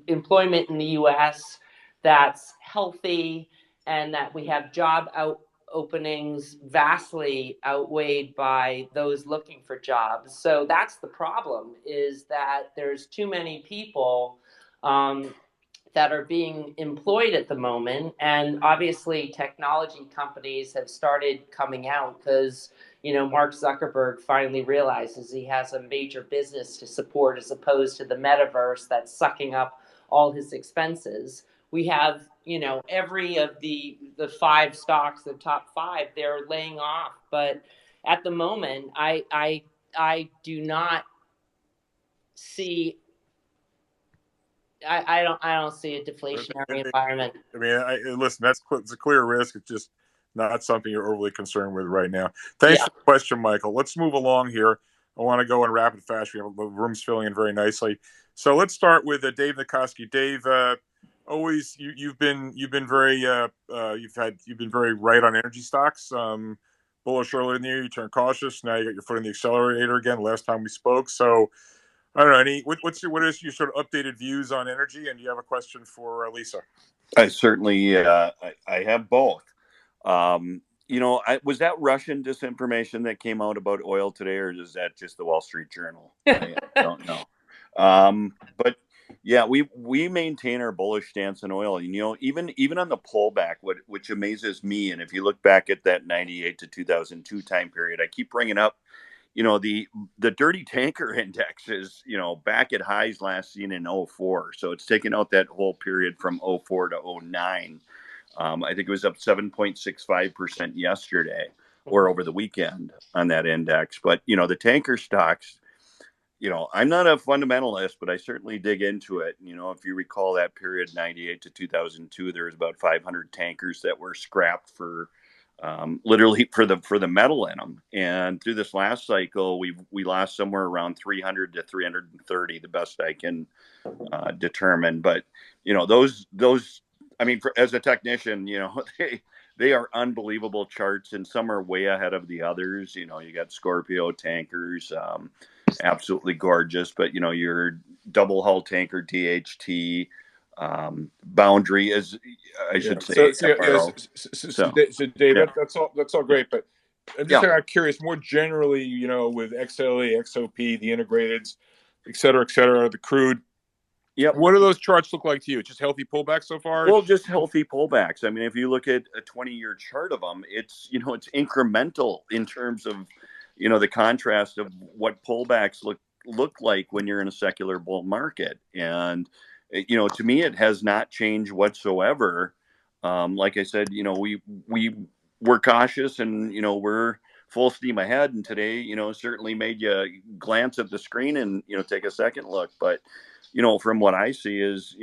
employment in the U.S. that's healthy and that we have openings vastly outweighed by those looking for jobs. So that's the problem, is that there's too many people um, that are being employed at the moment. And obviously, technology companies have started coming out because, Mark Zuckerberg finally realizes he has a major business to support as opposed to the metaverse that's sucking up all his expenses. We have, every of the five stocks, the top five, they're laying off. But at the moment, I do not see I don't see a deflationary environment. I mean, listen, it's a clear risk. It's just not something you're overly concerned with right now. Thanks Yeah. for the question, Michael. Let's move along here. I want to go in rapid fashion. The room's filling in very nicely. So let's start with Dave Nikoski. Dave, always you've been very you've been very right on energy stocks. Bullish earlier in the year, you turned cautious. Now you got your foot in the accelerator again. Last time we spoke, so I don't know. What is your sort of updated views on energy? And do you have a question for Lisa? I certainly, I have both. Was that Russian disinformation that came out about oil today, or is that just the Wall Street Journal? I don't know. But yeah, we maintain our bullish stance on oil. And, even on the pullback, which amazes me, and if you look back at that 98 to 2002 time period, I keep bringing up, the dirty tanker index is, back at highs last seen in '04. So it's taken out that whole period from '04 to '09. I think it was up 7.65% yesterday or over the weekend on that index. But, the tanker stocks, I'm not a fundamentalist, but I certainly dig into it. If you recall that period, 98 to 2002, there was about 500 tankers that were scrapped for literally for the metal in them. And through this last cycle, we lost somewhere around 300 to 330, the best I can determine. But those, I mean, as a technician, they are unbelievable charts, and some are way ahead of the others. You got Scorpio tankers, absolutely gorgeous, but your double hull tanker DHT, Boundary is, I Yeah. should say, Yes. FRO. So So Dave, yeah, that's all great, but I'm just yeah, kind of curious, more generally, with XLE, XOP, the integrateds, et cetera, the crude. yep. What do those charts look like to you? Just healthy pullback so far? Well, just healthy pullbacks. I mean, if you look at a 20-year chart of them, it's incremental in terms of, the contrast of what pullbacks look like when you're in a secular bull market. And, to me, it has not changed whatsoever. Like I said, we were cautious, and, we're full steam ahead. And today, certainly made you glance at the screen and, take a second look. But from what I see is,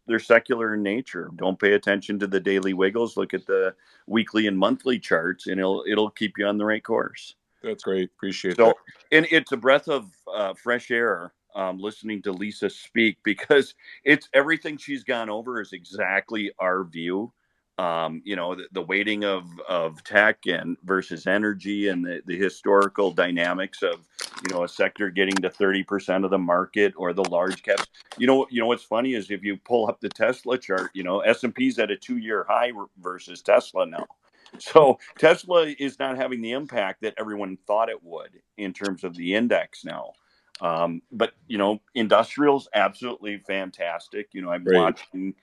they're secular in nature. Don't pay attention to the daily wiggles. Look at the weekly and monthly charts, and it'll keep you on the right course. That's great. Appreciate that. So, and it's a breath of fresh air listening to Lisa speak, because it's everything she's gone over is exactly our view. The weighting of tech and versus energy, and the historical dynamics of, a sector getting to 30% of the market, or the large caps. What's funny is, if you pull up the Tesla chart, S&P's at a 2-year high versus Tesla now. So Tesla is not having the impact that everyone thought it would in terms of the index now. But industrials, absolutely fantastic. I'm Great. watching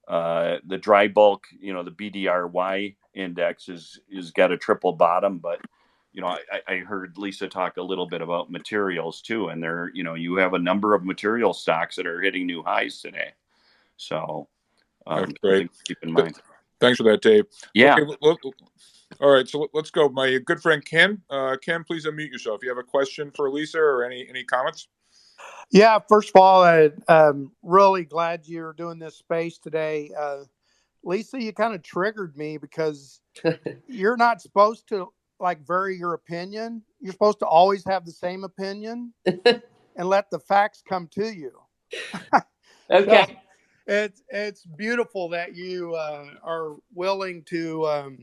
the dry bulk. The BDRY index is got a triple bottom, but I heard Lisa talk a little bit about materials too, and there you have a number of material stocks that are hitting new highs today. So That's something great. to keep in mind. Thanks for that, Dave. Yeah. Okay, all right, so let's go. My good friend Ken. Ken, please unmute yourself. You have a question for Lisa or any comments? Yeah, first of all, I'm really glad you're doing this space today. Lisa, you kind of triggered me, because you're not supposed to vary your opinion. You're supposed to always have the same opinion and let the facts come to you. Okay. So it's beautiful that you are willing to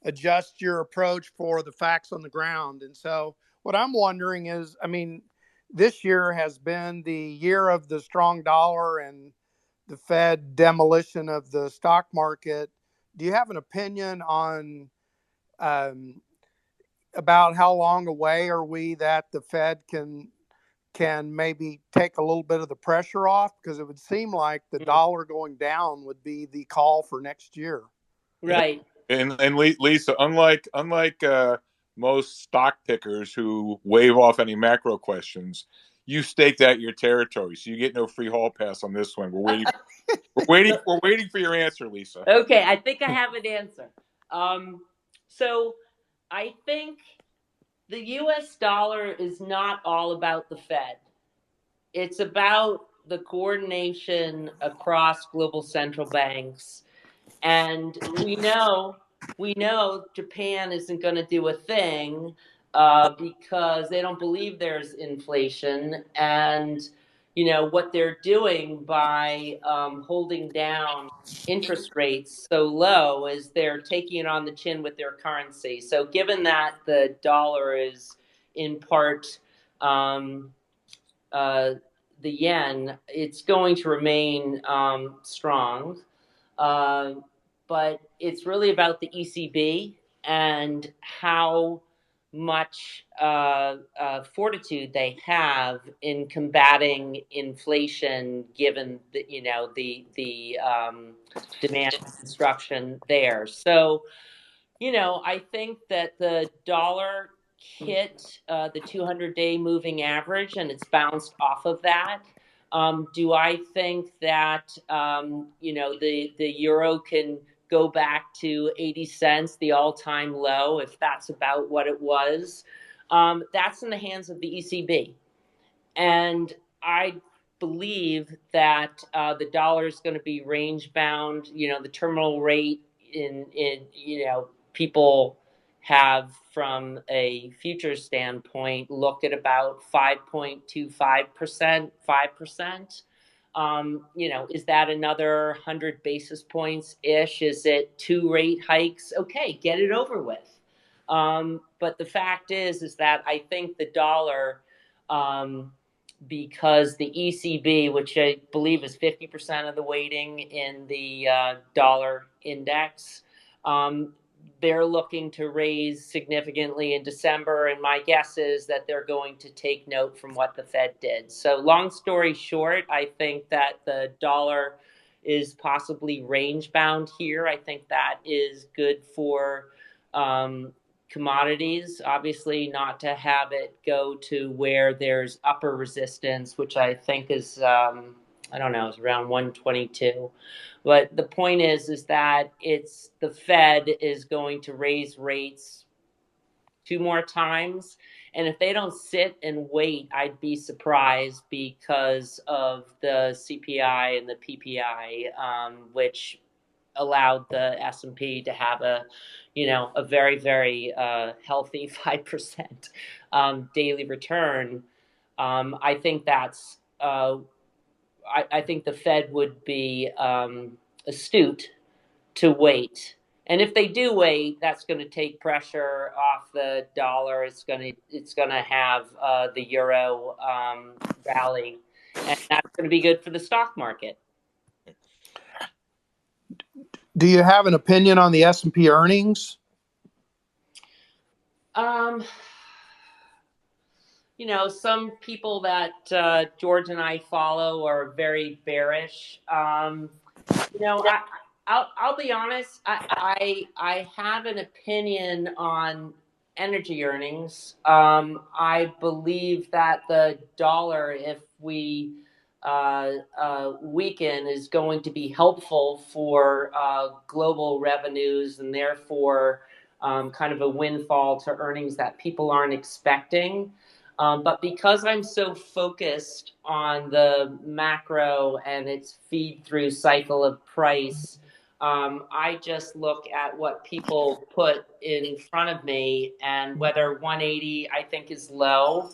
adjust your approach for the facts on the ground. And so what I'm wondering is, I mean, this year has been the year of the strong dollar and the Fed demolition of the stock market. Do you have an opinion on um, about how long away are we that the Fed can maybe take a little bit of the pressure off? Because it would seem like the dollar going down would be the call for next year. Right. And Lisa, unlike most stock pickers who wave off any macro questions, you staked out your territory, so you get no free hall pass on this one. We're waiting. We're waiting for your answer, Lisa. Okay, I think I have an answer. So I think the US dollar is not all about the Fed. It's about the coordination across global central banks. And we know Japan isn't going to do a thing because they don't believe there's inflation. And what they're doing by holding down interest rates so low is they're taking it on the chin with their currency. So given that the dollar is in part the yen, it's going to remain strong. But it's really about the ECB and how much fortitude they have in combating inflation, given the demand destruction there. So I think that the dollar hit the 200-day moving average and it's bounced off of that. Do I think that the euro can go back to 80 cents, the all-time low, if that's about what it was? That's in the hands of the ECB. And I believe that the dollar is going to be range bound. The terminal rate in people have, from a futures standpoint, look at about 5.25%, 5%. Is that another 100 basis points ish? Is it 2 rate hikes? Okay, get it over with. But the fact is that I think the dollar, because the ECB, which I believe is 50% of the weighting in the dollar index, they're looking to raise significantly in December, and my guess is that they're going to take note from what the Fed did. So long story short, I think that the dollar is possibly range bound here. I think that is good for commodities, obviously not to have it go to where there's upper resistance, which I think is, I don't know, is around 122. But the point is that it's the Fed is going to raise rates 2 more times. And if they don't sit and wait, I'd be surprised because of the CPI and the PPI, which allowed the S&P to have a very, very healthy 5% daily return. I think that's I think the Fed would be astute to wait. And if they do wait, that's going to take pressure off the dollar. It's going to have the euro rally, and that's going to be good for the stock market. Do you have an opinion on the S&P earnings? Some people that George and I follow are very bearish. I'll be honest. I have an opinion on energy earnings. I believe that the dollar, if we weaken, is going to be helpful for global revenues, and therefore kind of a windfall to earnings that people aren't expecting. But because I'm so focused on the macro and its feed through cycle of price, I just look at what people put in front of me, and whether 180 I think is low.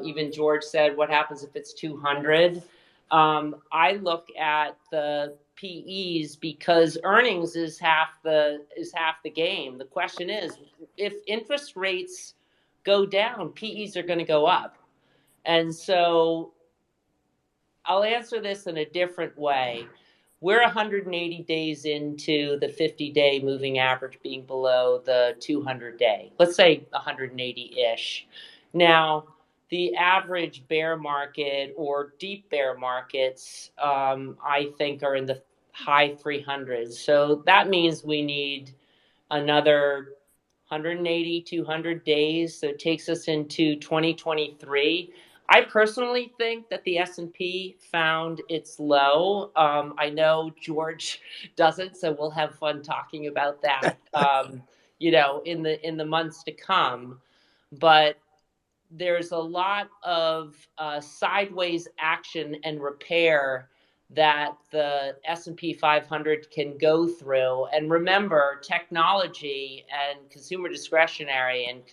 Even George said, what happens if it's 200? I look at the PEs because earnings is half the game. The question is, if interest rates go down, PEs are going to go up. And so I'll answer this in a different way. We're 180 days into the 50-day moving average being below the 200-day. Let's say 180-ish. Now, the average bear market or deep bear markets, I think, are in the high 300s. So that means we need another 180, 200 days. So it takes us into 2023. I personally think that the S&P found its low. I know George doesn't, so we'll have fun talking about that, in the months to come. But there's a lot of sideways action and repair that the S&P 500 can go through. And remember, technology and consumer discretionary and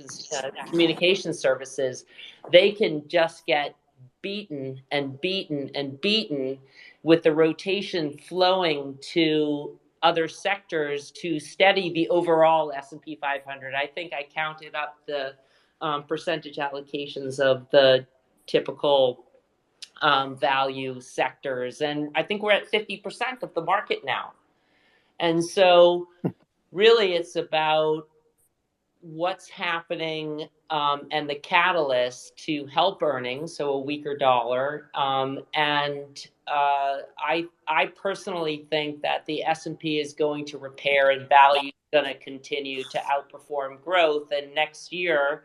communication services, they can just get beaten and beaten and beaten, with the rotation flowing to other sectors to steady the overall S&P 500. I think I counted up the percentage allocations of the typical value sectors. And I think we're at 50% of the market now. And so really it's about what's happening and the catalyst to help earnings, so a weaker dollar. I personally think that the S&P is going to repair and value is going to continue to outperform growth. And next year,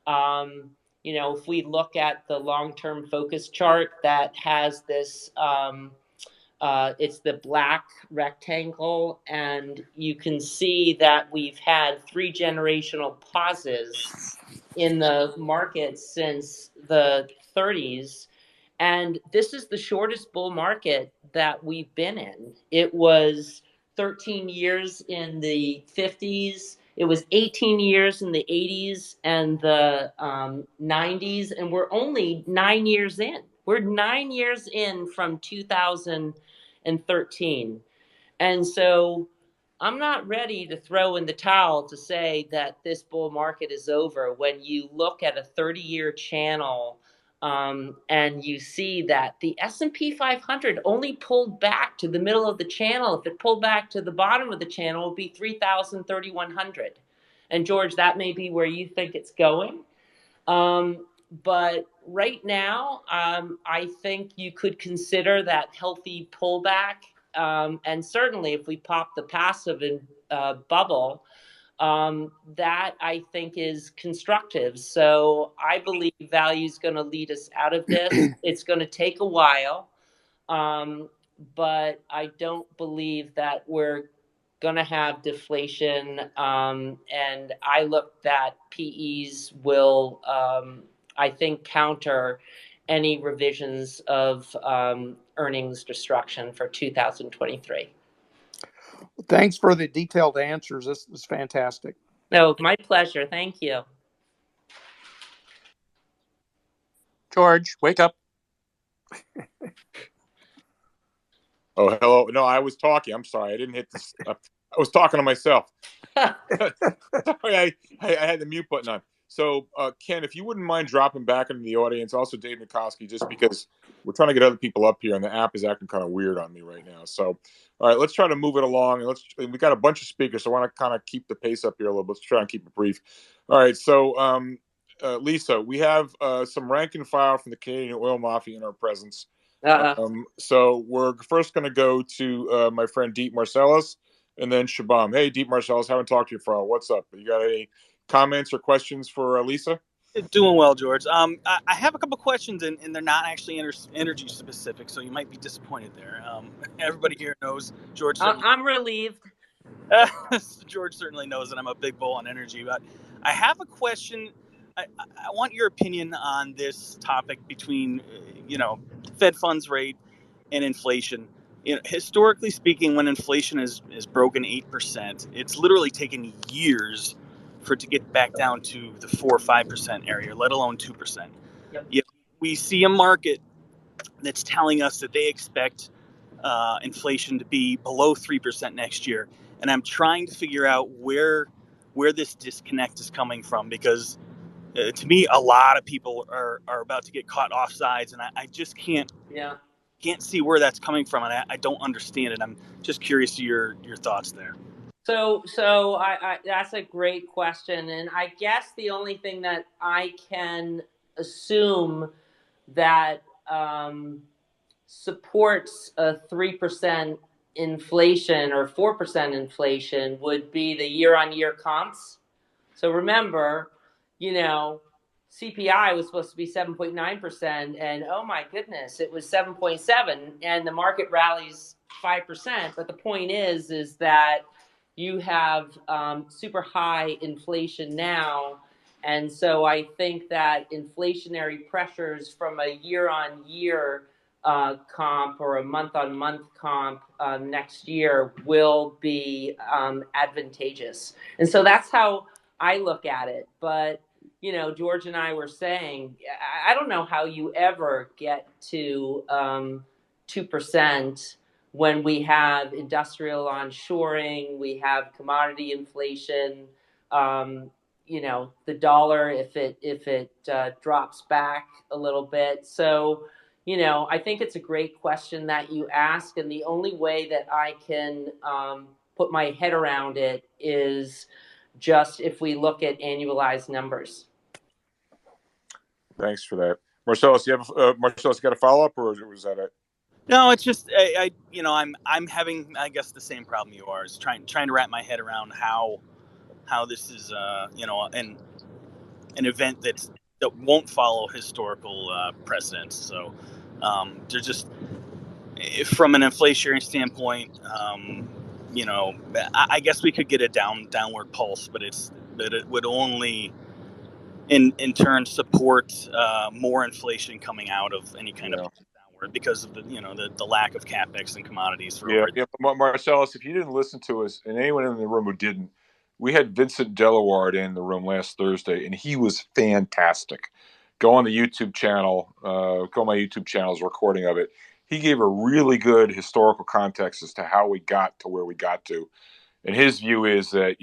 if we look at the long-term focus chart that has this. It's the black rectangle, and you can see that we've had three generational pauses in the market since the 30s. And this is the shortest bull market that we've been in. It was 13 years in the 50s. It was 18 years in the 80s and the 90s. And we're only 9 years in. We're 9 years in from 2013. And so I'm not ready to throw in the towel to say that this bull market is over when you look at a 30-year channel and you see that the S&P 500 only pulled back to the middle of the channel. If it pulled back to the bottom of the channel, it would be 3,000, 3,100. And George, that may be where you think it's going. But right now, I think you could consider that healthy pullback. And certainly if we pop the passive bubble, that I think is constructive. So I believe value is going to lead us out of this. It's going to take a while, but I don't believe that we're going to have deflation. And I look that PEs will, I think, counter any revisions of earnings destruction for 2023. Thanks for the detailed answers. This was fantastic. No, my pleasure. Thank you. George, wake up. Oh, hello. No, I was talking. I'm sorry. I didn't hit this. I was talking to myself. Sorry, I had the mute button on. So, Ken, if you wouldn't mind dropping back into the audience, also Dave Nikoski, just because we're trying to get other people up here, and the app is acting kind of weird on me right now. So, all right, let's try to move it along. And we got a bunch of speakers, so I want to kind of keep the pace up here a little bit. Let's try and keep it brief. All right, so Lisa, we have some rank and file from the Canadian oil mafia in our presence. So we're first going to go to my friend Deep Marcellus, and then Shabam. Hey, Deep Marcellus, haven't talked to you for a while. What's up? You got any comments or questions for Lisa? Doing well, George. I have a couple questions, and they're not actually energy specific, so you might be disappointed there. Everybody here knows George. I'm relieved. George certainly knows that I'm a big bull on energy, but I have a question. I want your opinion on this topic between, Fed funds rate and inflation. Historically speaking, when inflation is broken 8%, it's literally taken years for it to get back down to the 4 or 5% area, let alone 2%. Yep. Yet we see a market that's telling us that they expect inflation to be below 3% next year, and I'm trying to figure out where this disconnect is coming from, because to me, a lot of people are about to get caught off sides, and I just can't see where that's coming from, and I don't understand it. I'm just curious to your thoughts there. So I that's a great question, and I guess the only thing that I can assume that supports a 3% inflation or 4% inflation would be the year-on-year comps. So remember, CPI was supposed to be 7.9%, and oh my goodness, it was 7.7, and the market rallies 5%. But the point is that you have super high inflation now, and so I think that inflationary pressures from a year-on-year comp or a month-on-month comp next year will be advantageous. And so that's how I look at it. But, George and I were saying, I don't know how you ever get to 2% when we have industrial onshoring, we have commodity inflation, the dollar, if it drops back a little bit. So, I think it's a great question that you ask. And the only way that I can put my head around it is just if we look at annualized numbers. Thanks for that, Marcellus. You have Marcellus, you got a follow up, or was that it? No, it's just I'm having, I guess, the same problem you are, is trying to wrap my head around how this is an event that won't follow historical precedents. So they're just, from an inflationary standpoint, I guess we could get a downward pulse, but it would only in turn support more inflation coming out of any kind of downward, because of the lack of capex and commodities for over. Yeah. Marcellus, if you didn't listen to us, and anyone in the room who didn't, we had Vincent Delaware in the room last Thursday, and he was fantastic. Go on the YouTube channel. Go on my YouTube channel's recording of it. He gave a really good historical context as to how we got to where we got to, and his view is that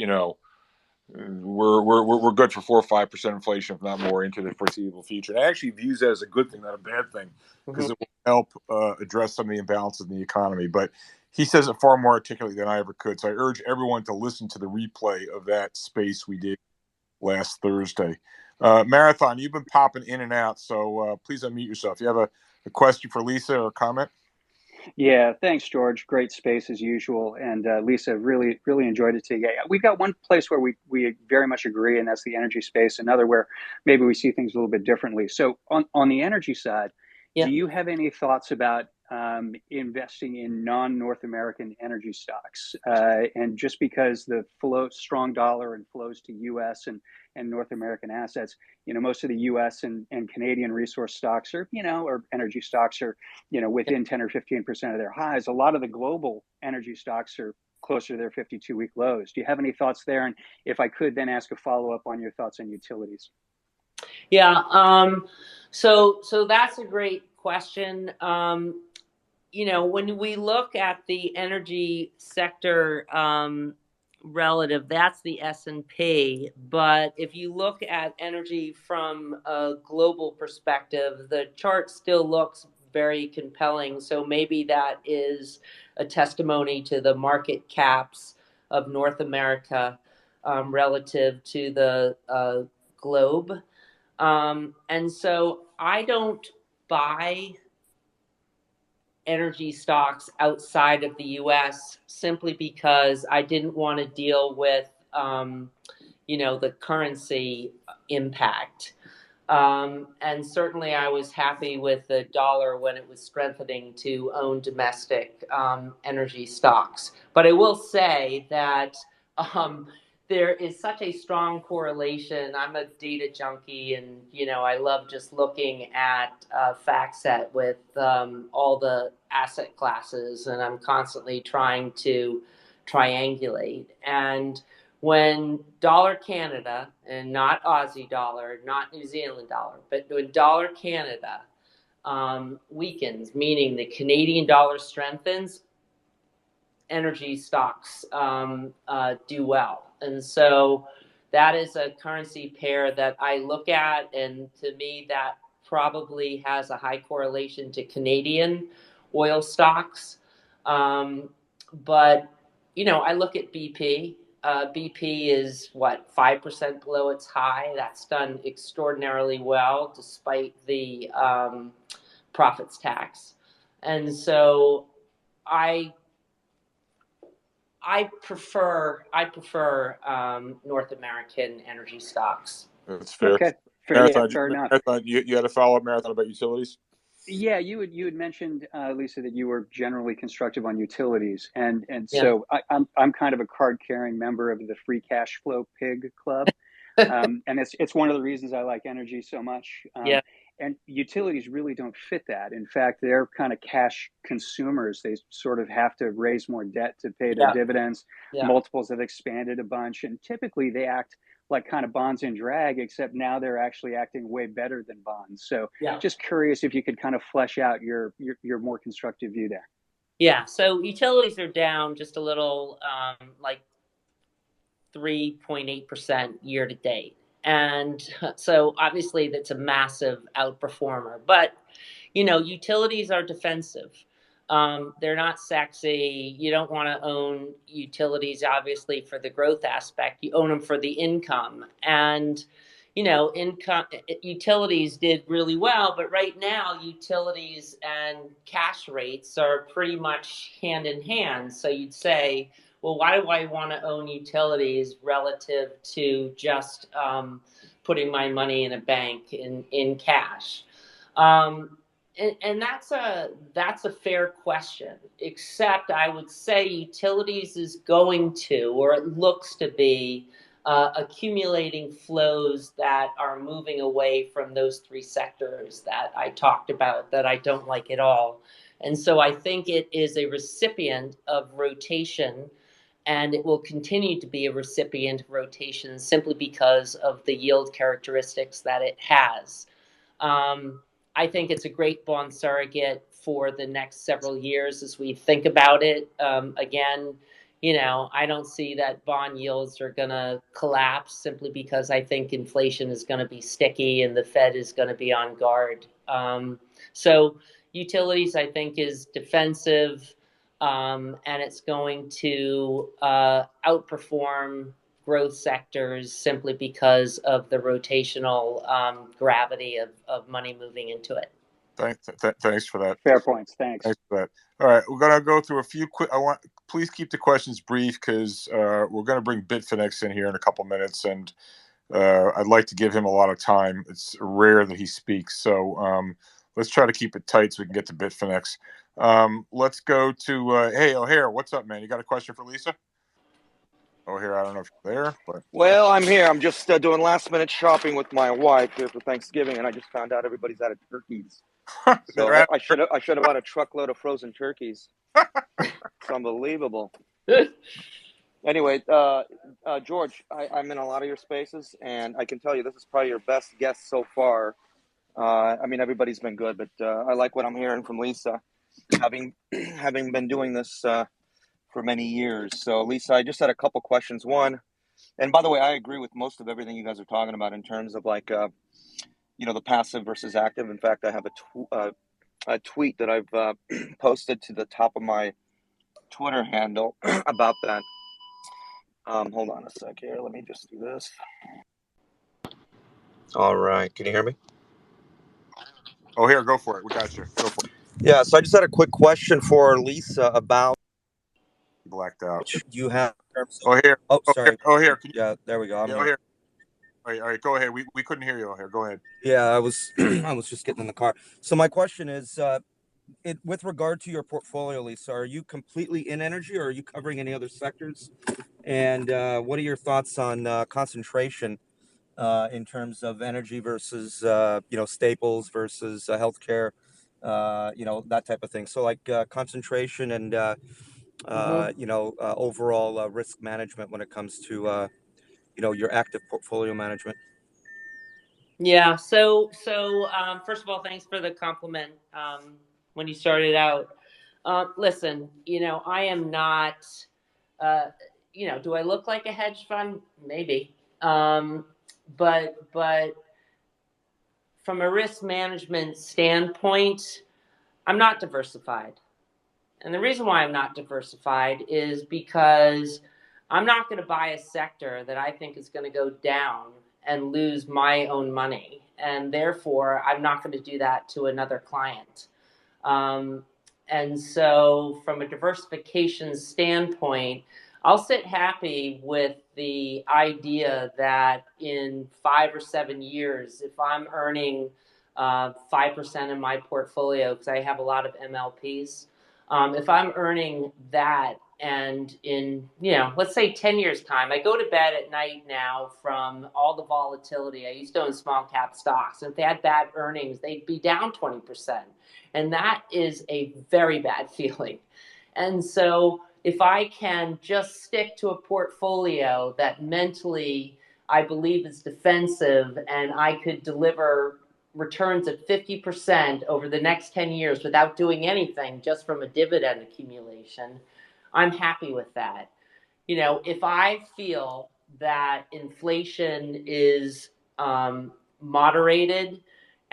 we're good for 4 or 5% inflation, if not more, into the foreseeable future. And I actually views that as a good thing, not a bad thing, because it will help address some of the imbalances in the economy. But he says it far more articulately than I ever could. So I urge everyone to listen to the replay of that space we did last Thursday. Marathon, you've been popping in and out, so please unmute yourself. You have a question for Lisa or a comment? Yeah, thanks, George. Great space as usual. And Lisa, really, really enjoyed it today. We've got one place where we very much agree, and that's the energy space. Another where maybe we see things a little bit differently. So on the energy side, do you have any thoughts about investing in non-North American energy stocks? And just because the strong dollar and flows to U.S. and North American assets, most of the U.S. and Canadian resource stocks or energy stocks are, within 10 or 15% of their highs. A lot of the global energy stocks are closer to their 52-week lows. Do you have any thoughts there? And if I could then ask a follow-up on your thoughts on utilities. Yeah. So that's a great question. When we look at the energy sector, relative, that's the S&P. But if you look at energy from a global perspective, the chart still looks very compelling. So maybe that is a testimony to the market caps of North America relative to the globe. And so I don't buy energy stocks outside of the U.S. simply because I didn't want to deal with, the currency impact. And certainly I was happy with the dollar when it was strengthening to own domestic energy stocks. But I will say that there is such a strong correlation. I'm a data junkie, and I love just looking at FactSet with all the asset classes, and I'm constantly trying to triangulate. And when dollar Canada, and not Aussie dollar, not New Zealand dollar, but when dollar Canada weakens, meaning the Canadian dollar strengthens, energy stocks do well. And so that is a currency pair that I look at, and to me that probably has a high correlation to Canadian oil stocks. But I look at BP. BP is 5% below its high. That's done extraordinarily well despite the profits tax. And so I prefer North American energy stocks. That's fair. Okay, Marathon, fair enough. Marathon, you had a follow up, Marathon, about utilities? Yeah, you had mentioned, Lisa, that you were generally constructive on utilities, and Yeah. so I'm kind of a card carrying member of the Free Cash Flow Pig Club, and it's one of the reasons I like energy so much. Yeah. And utilities really don't fit that. In fact, they're kind of cash consumers. They sort of have to raise more debt to pay their dividends. Yeah. Multiples have expanded a bunch, and typically they act like kind of bonds in drag, except now they're actually acting way better than bonds. So just curious if you could kind of flesh out your more constructive view there. Yeah. So utilities are down just a little, like 3.8% year to date. And so obviously that's a massive outperformer. But, utilities are defensive. They're not sexy. You don't want to own utilities, obviously, for the growth aspect. You own them for the income. And, income utilities did really well, but right now utilities and cash rates are pretty much hand in hand. So you'd say, well, why do I want to own utilities relative to just putting my money in a bank in cash? And that's a fair question. Except I would say utilities is going to, or it looks to be, accumulating flows that are moving away from those three sectors that I talked about that I don't like at all. And so I think it is a recipient of rotation, and it will continue to be a recipient of rotation simply because of the yield characteristics that it has. Um, I think it's a great bond surrogate for the next several years as we think about it. Again, I don't see that bond yields are going to collapse simply because I think inflation is going to be sticky and the Fed is going to be on guard. So utilities, I think, is defensive, and it's going to outperform growth sectors simply because of the rotational gravity of money moving into it. Thanks for that. Fair points. Thanks. Thanks for that. All right, we're gonna go through a few quick. Please keep the questions brief because we're gonna bring Bitfinex in here in a couple minutes, and I'd like to give him a lot of time. It's rare that he speaks, so let's try to keep it tight so we can get to Bitfinex. Let's go to hey O'Hare, what's up, man? You got a question for Lisa? O'Hare, I don't know if you're there, but well, I'm here. I'm just doing last minute shopping with my wife here for Thanksgiving, and I just found out everybody's out of turkeys. So I should have bought a truckload of frozen turkeys. It's unbelievable. Anyway, George, I'm in a lot of your spaces, and I can tell you this is probably your best guest so far. I mean, everybody's been good, but I like what I'm hearing from Lisa, having been doing this for many years. So, Lisa, I just had a couple questions. One, and by the way, I agree with most of everything you guys are talking about in terms of like, the passive versus active. In fact, I have a tweet that I've posted to the top of my Twitter handle about that. Hold on a sec here. Let me just do this. All right. Can you hear me? O'Hare, go for it. We got you. Go for it. Yeah. So I just had a quick question for Lisa about Blacked out. you have. O'Hare. Oh, sorry. O'Hare. Yeah. There we go. I'm yeah, here. O'Hare. All right. Go ahead. We couldn't hear you, O'Hare. Go ahead. Yeah, I was I was just getting in the car. So my question is, with regard to your portfolio, Lisa, are you completely in energy, or are you covering any other sectors? And what are your thoughts on concentration in terms of energy versus staples versus healthcare, that type of thing? So like concentration and overall risk management when it comes to your active portfolio management. Yeah. So first of all, thanks for the compliment when you started out. Listen, I am not. Do I look like a hedge fund? Maybe. But from a risk management standpoint, I'm not diversified. And the reason why I'm not diversified is because I'm not going to buy a sector that I think is going to go down and lose my own money. And therefore, I'm not going to do that to another client. And so, from a diversification standpoint, I'll sit happy with the idea that in 5 or 7 years, if I'm earning 5% in my portfolio, because I have a lot of MLPs, if I'm earning that, and in, let's say 10 years time, I go to bed at night now from all the volatility. I used to own small cap stocks, and if they had bad earnings, they'd be down 20%. And that is a very bad feeling. And so if I can just stick to a portfolio that mentally I believe is defensive, and I could deliver returns at 50% over the next 10 years without doing anything, just from a dividend accumulation, I'm happy with that. If I feel that inflation is moderated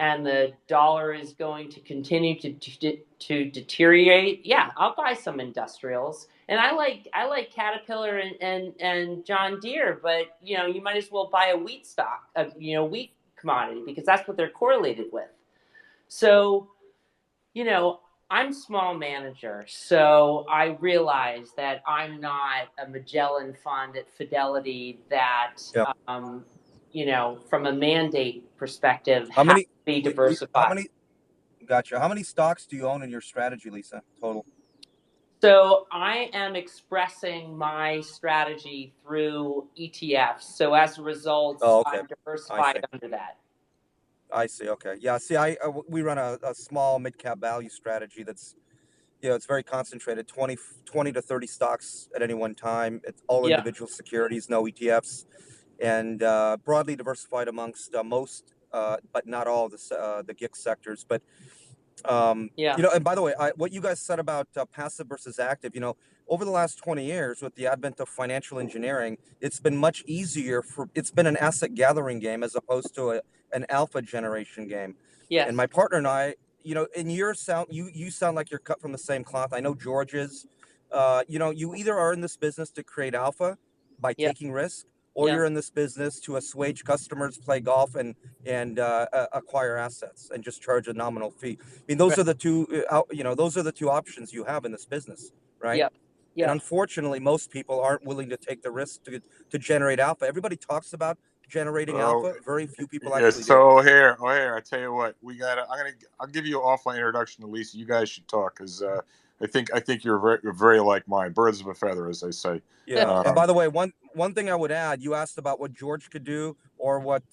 and the dollar is going to continue to deteriorate, yeah, I'll buy some industrials. And I like Caterpillar and John Deere, but you might as well buy a wheat stock, wheat commodity, because that's what they're correlated with. So, I'm small manager, so I realize that I'm not a Magellan fund at Fidelity that, Yep. from a mandate perspective, How has many? to be How diversified. many? Gotcha. How many stocks do you own in your strategy, Lisa? Total. So I am expressing my strategy through ETFs. So as a result, Oh, okay. I'm I see. diversified under that. I see. Okay. Yeah. See, we run a small mid cap value strategy that's it's very concentrated, 20 to 30 stocks at any one time. It's all Yeah, individual securities, no ETFs, and broadly diversified amongst most, but not all the GIC sectors. But yeah, and by the way, what you guys said about passive versus active, over the last 20 years with the advent of financial engineering, it's been much easier it's been an asset gathering game as opposed to an alpha generation game. And yes, my partner and I, in your sound, you sound like you're cut from the same cloth. I know George is. You either are in this business to create alpha by yeah, taking risk, or yeah, you're in this business to assuage customers, play golf, and acquire assets and just charge a nominal fee. I mean, those right, are the two. Those are the two options you have in this business, right? yeah, And yeah, unfortunately, most people aren't willing to take the risk to generate alpha. Everybody talks about generating Oh, alpha. Very few people yeah. actually do. So O'Hare, I tell you what, we got. I'll give you an offline introduction to Lisa. You guys should talk because I think you're very like mine, birds of a feather, as they say. Yeah. And Um, by the way, one thing I would add, you asked about what George could do or what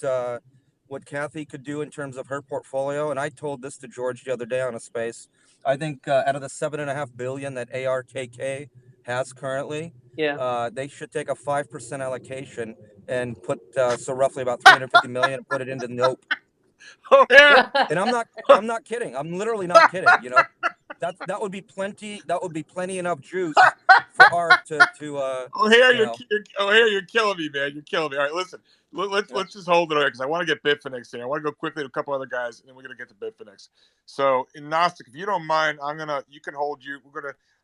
Kathy could do in terms of her portfolio, and I told this to George the other day on a space. I think out of the $7.5 billion that ARKK has currently, yeah. they should take a 5% allocation and put so roughly about 350 million and put it into Nope. O'Hare. And I'm not kidding. I'm literally not kidding. That would be plenty. That would be plenty enough juice for Art to O'Hare, you know. O'Hare, you're killing me, man. You're killing me. All right, listen. Yeah. Let's just hold it there because I want to get Bitfinex in. I want to go quickly to a couple other guys, and then we're gonna get to Bitfinex. So, in Gnostic, if you don't mind, you can hold you.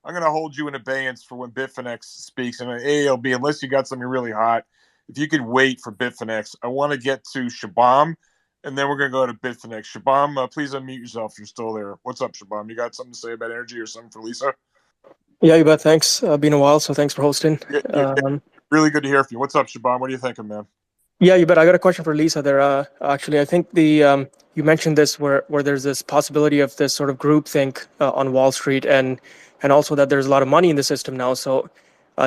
I'm gonna hold you in abeyance for when Bitfinex speaks, and ALB, unless you got something really hot. If you could wait for Bitfinex, I want to get to Shabam, and then we're gonna go to Bitfinex. Shabam, please unmute yourself if you're still there. What's up, Shabam? You got something to say about energy or something for Lisa? Yeah, you bet. Thanks. Been a while, so thanks for hosting. Yeah, really good to hear from you. What's up, Shabam? What are you thinking, man? Yeah, you bet. I got a question for Lisa there. Actually, I think you mentioned this where there's this possibility of this sort of groupthink on Wall Street, and also that there's a lot of money in the system now. So,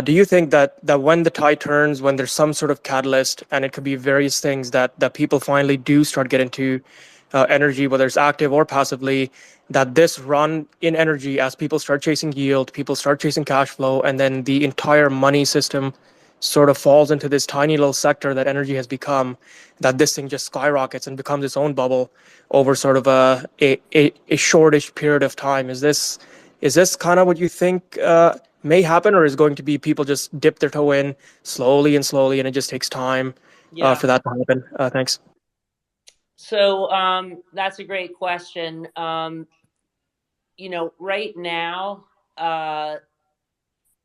do you think that when the tide turns, when there's some sort of catalyst, and it could be various things that people finally do start getting into energy, whether it's active or passively, that this run in energy, as people start chasing yield, people start chasing cash flow, and then the entire money system sort of falls into this tiny little sector that energy has become, that this thing just skyrockets and becomes its own bubble over sort of a shortish period of time. Is this kind of what you think may happen, or is it going to be people just dip their toe in slowly and slowly, and it just takes time Yeah. for that to happen? Thanks. So that's a great question. Right now,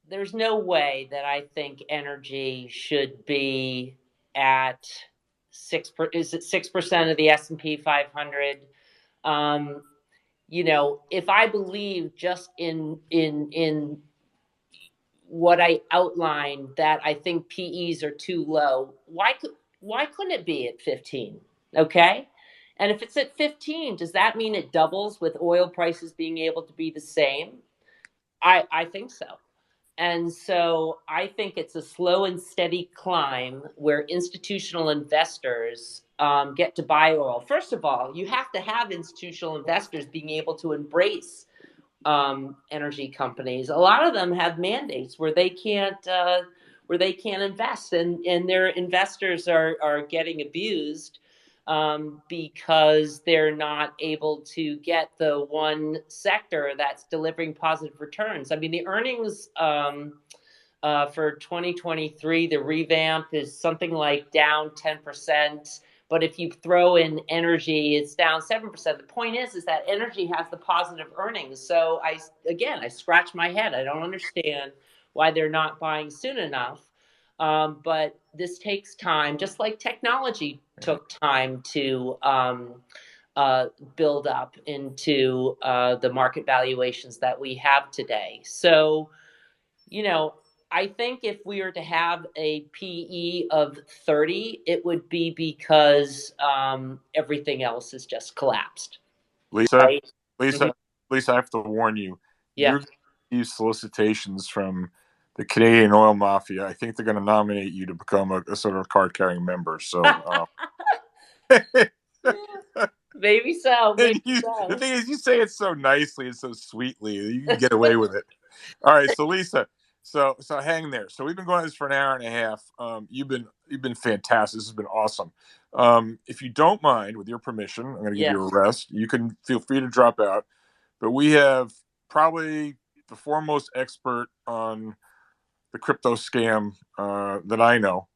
there's no way that I think energy should be at is it 6% of the S&P 500? If I believe just in what I outlined, that I think PEs are too low, why couldn't it be at 15? Okay. And if it's at 15, does that mean it doubles with oil prices being able to be the same? I think so. And so I think it's a slow and steady climb where institutional investors get to buy oil. First of all, you have to have institutional investors being able to embrace energy companies. A lot of them have mandates where they can't invest, and their investors are getting abused because they're not able to get the one sector that's delivering positive returns. I mean, the earnings for 2023, the revamp is something like down 10%, But if you throw in energy, it's down 7%. The point is that energy has the positive earnings. So I scratch my head. I don't understand why they're not buying soon enough. But this takes time, just like technology took time to build up into the market valuations that we have today. So, I think if we were to have a PE of 30, it would be because everything else has just collapsed. Lisa, Right? Lisa, Mm-hmm. Lisa, I have to warn you. Yeah. You're going to receive solicitations from the Canadian oil mafia. I think they're going to nominate you to become a sort of card-carrying member. So, Maybe so. Maybe the so. thing is, you say it so nicely and so sweetly, you can get away with it. All right, so Lisa, so hang there. So we've been going this for an hour and a half. You've been fantastic. This has been awesome. If you don't mind, with your permission, I'm going to give Yes. you a rest. You can feel free to drop out. But we have probably the foremost expert on the crypto scam that I know,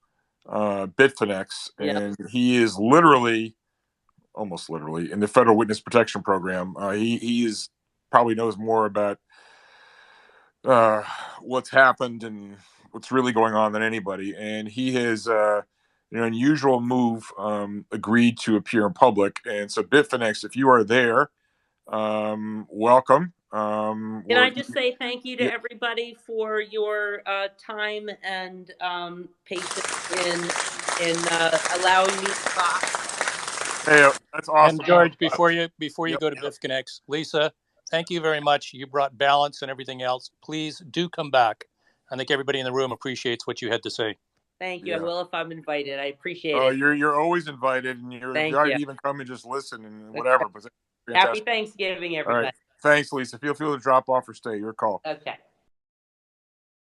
Bitfinex, Yeah. and he is literally, almost literally, in the Federal Witness Protection Program. He is probably knows more about what's happened and what's really going on than anybody. And he has, in an unusual move, agreed to appear in public. And so, Bitfinex, if you are there, welcome. Can I just say thank you to Yeah. everybody for your time and patience in allowing me to talk? Hey, that's awesome. And George, before you Yep. go to Bitfinex, Lisa, thank you very much. You brought balance and everything else. Please do come back. I think everybody in the room appreciates what you had to say. Thank you. I Yeah. will if I'm invited. I appreciate Oh, it. you're always invited, and you're Thank invited you. to even come and just listen and Okay. whatever. But Happy fantastic. Thanksgiving, All right. everybody. Thanks, Lisa. Feel free to drop off or stay. Your call. Okay.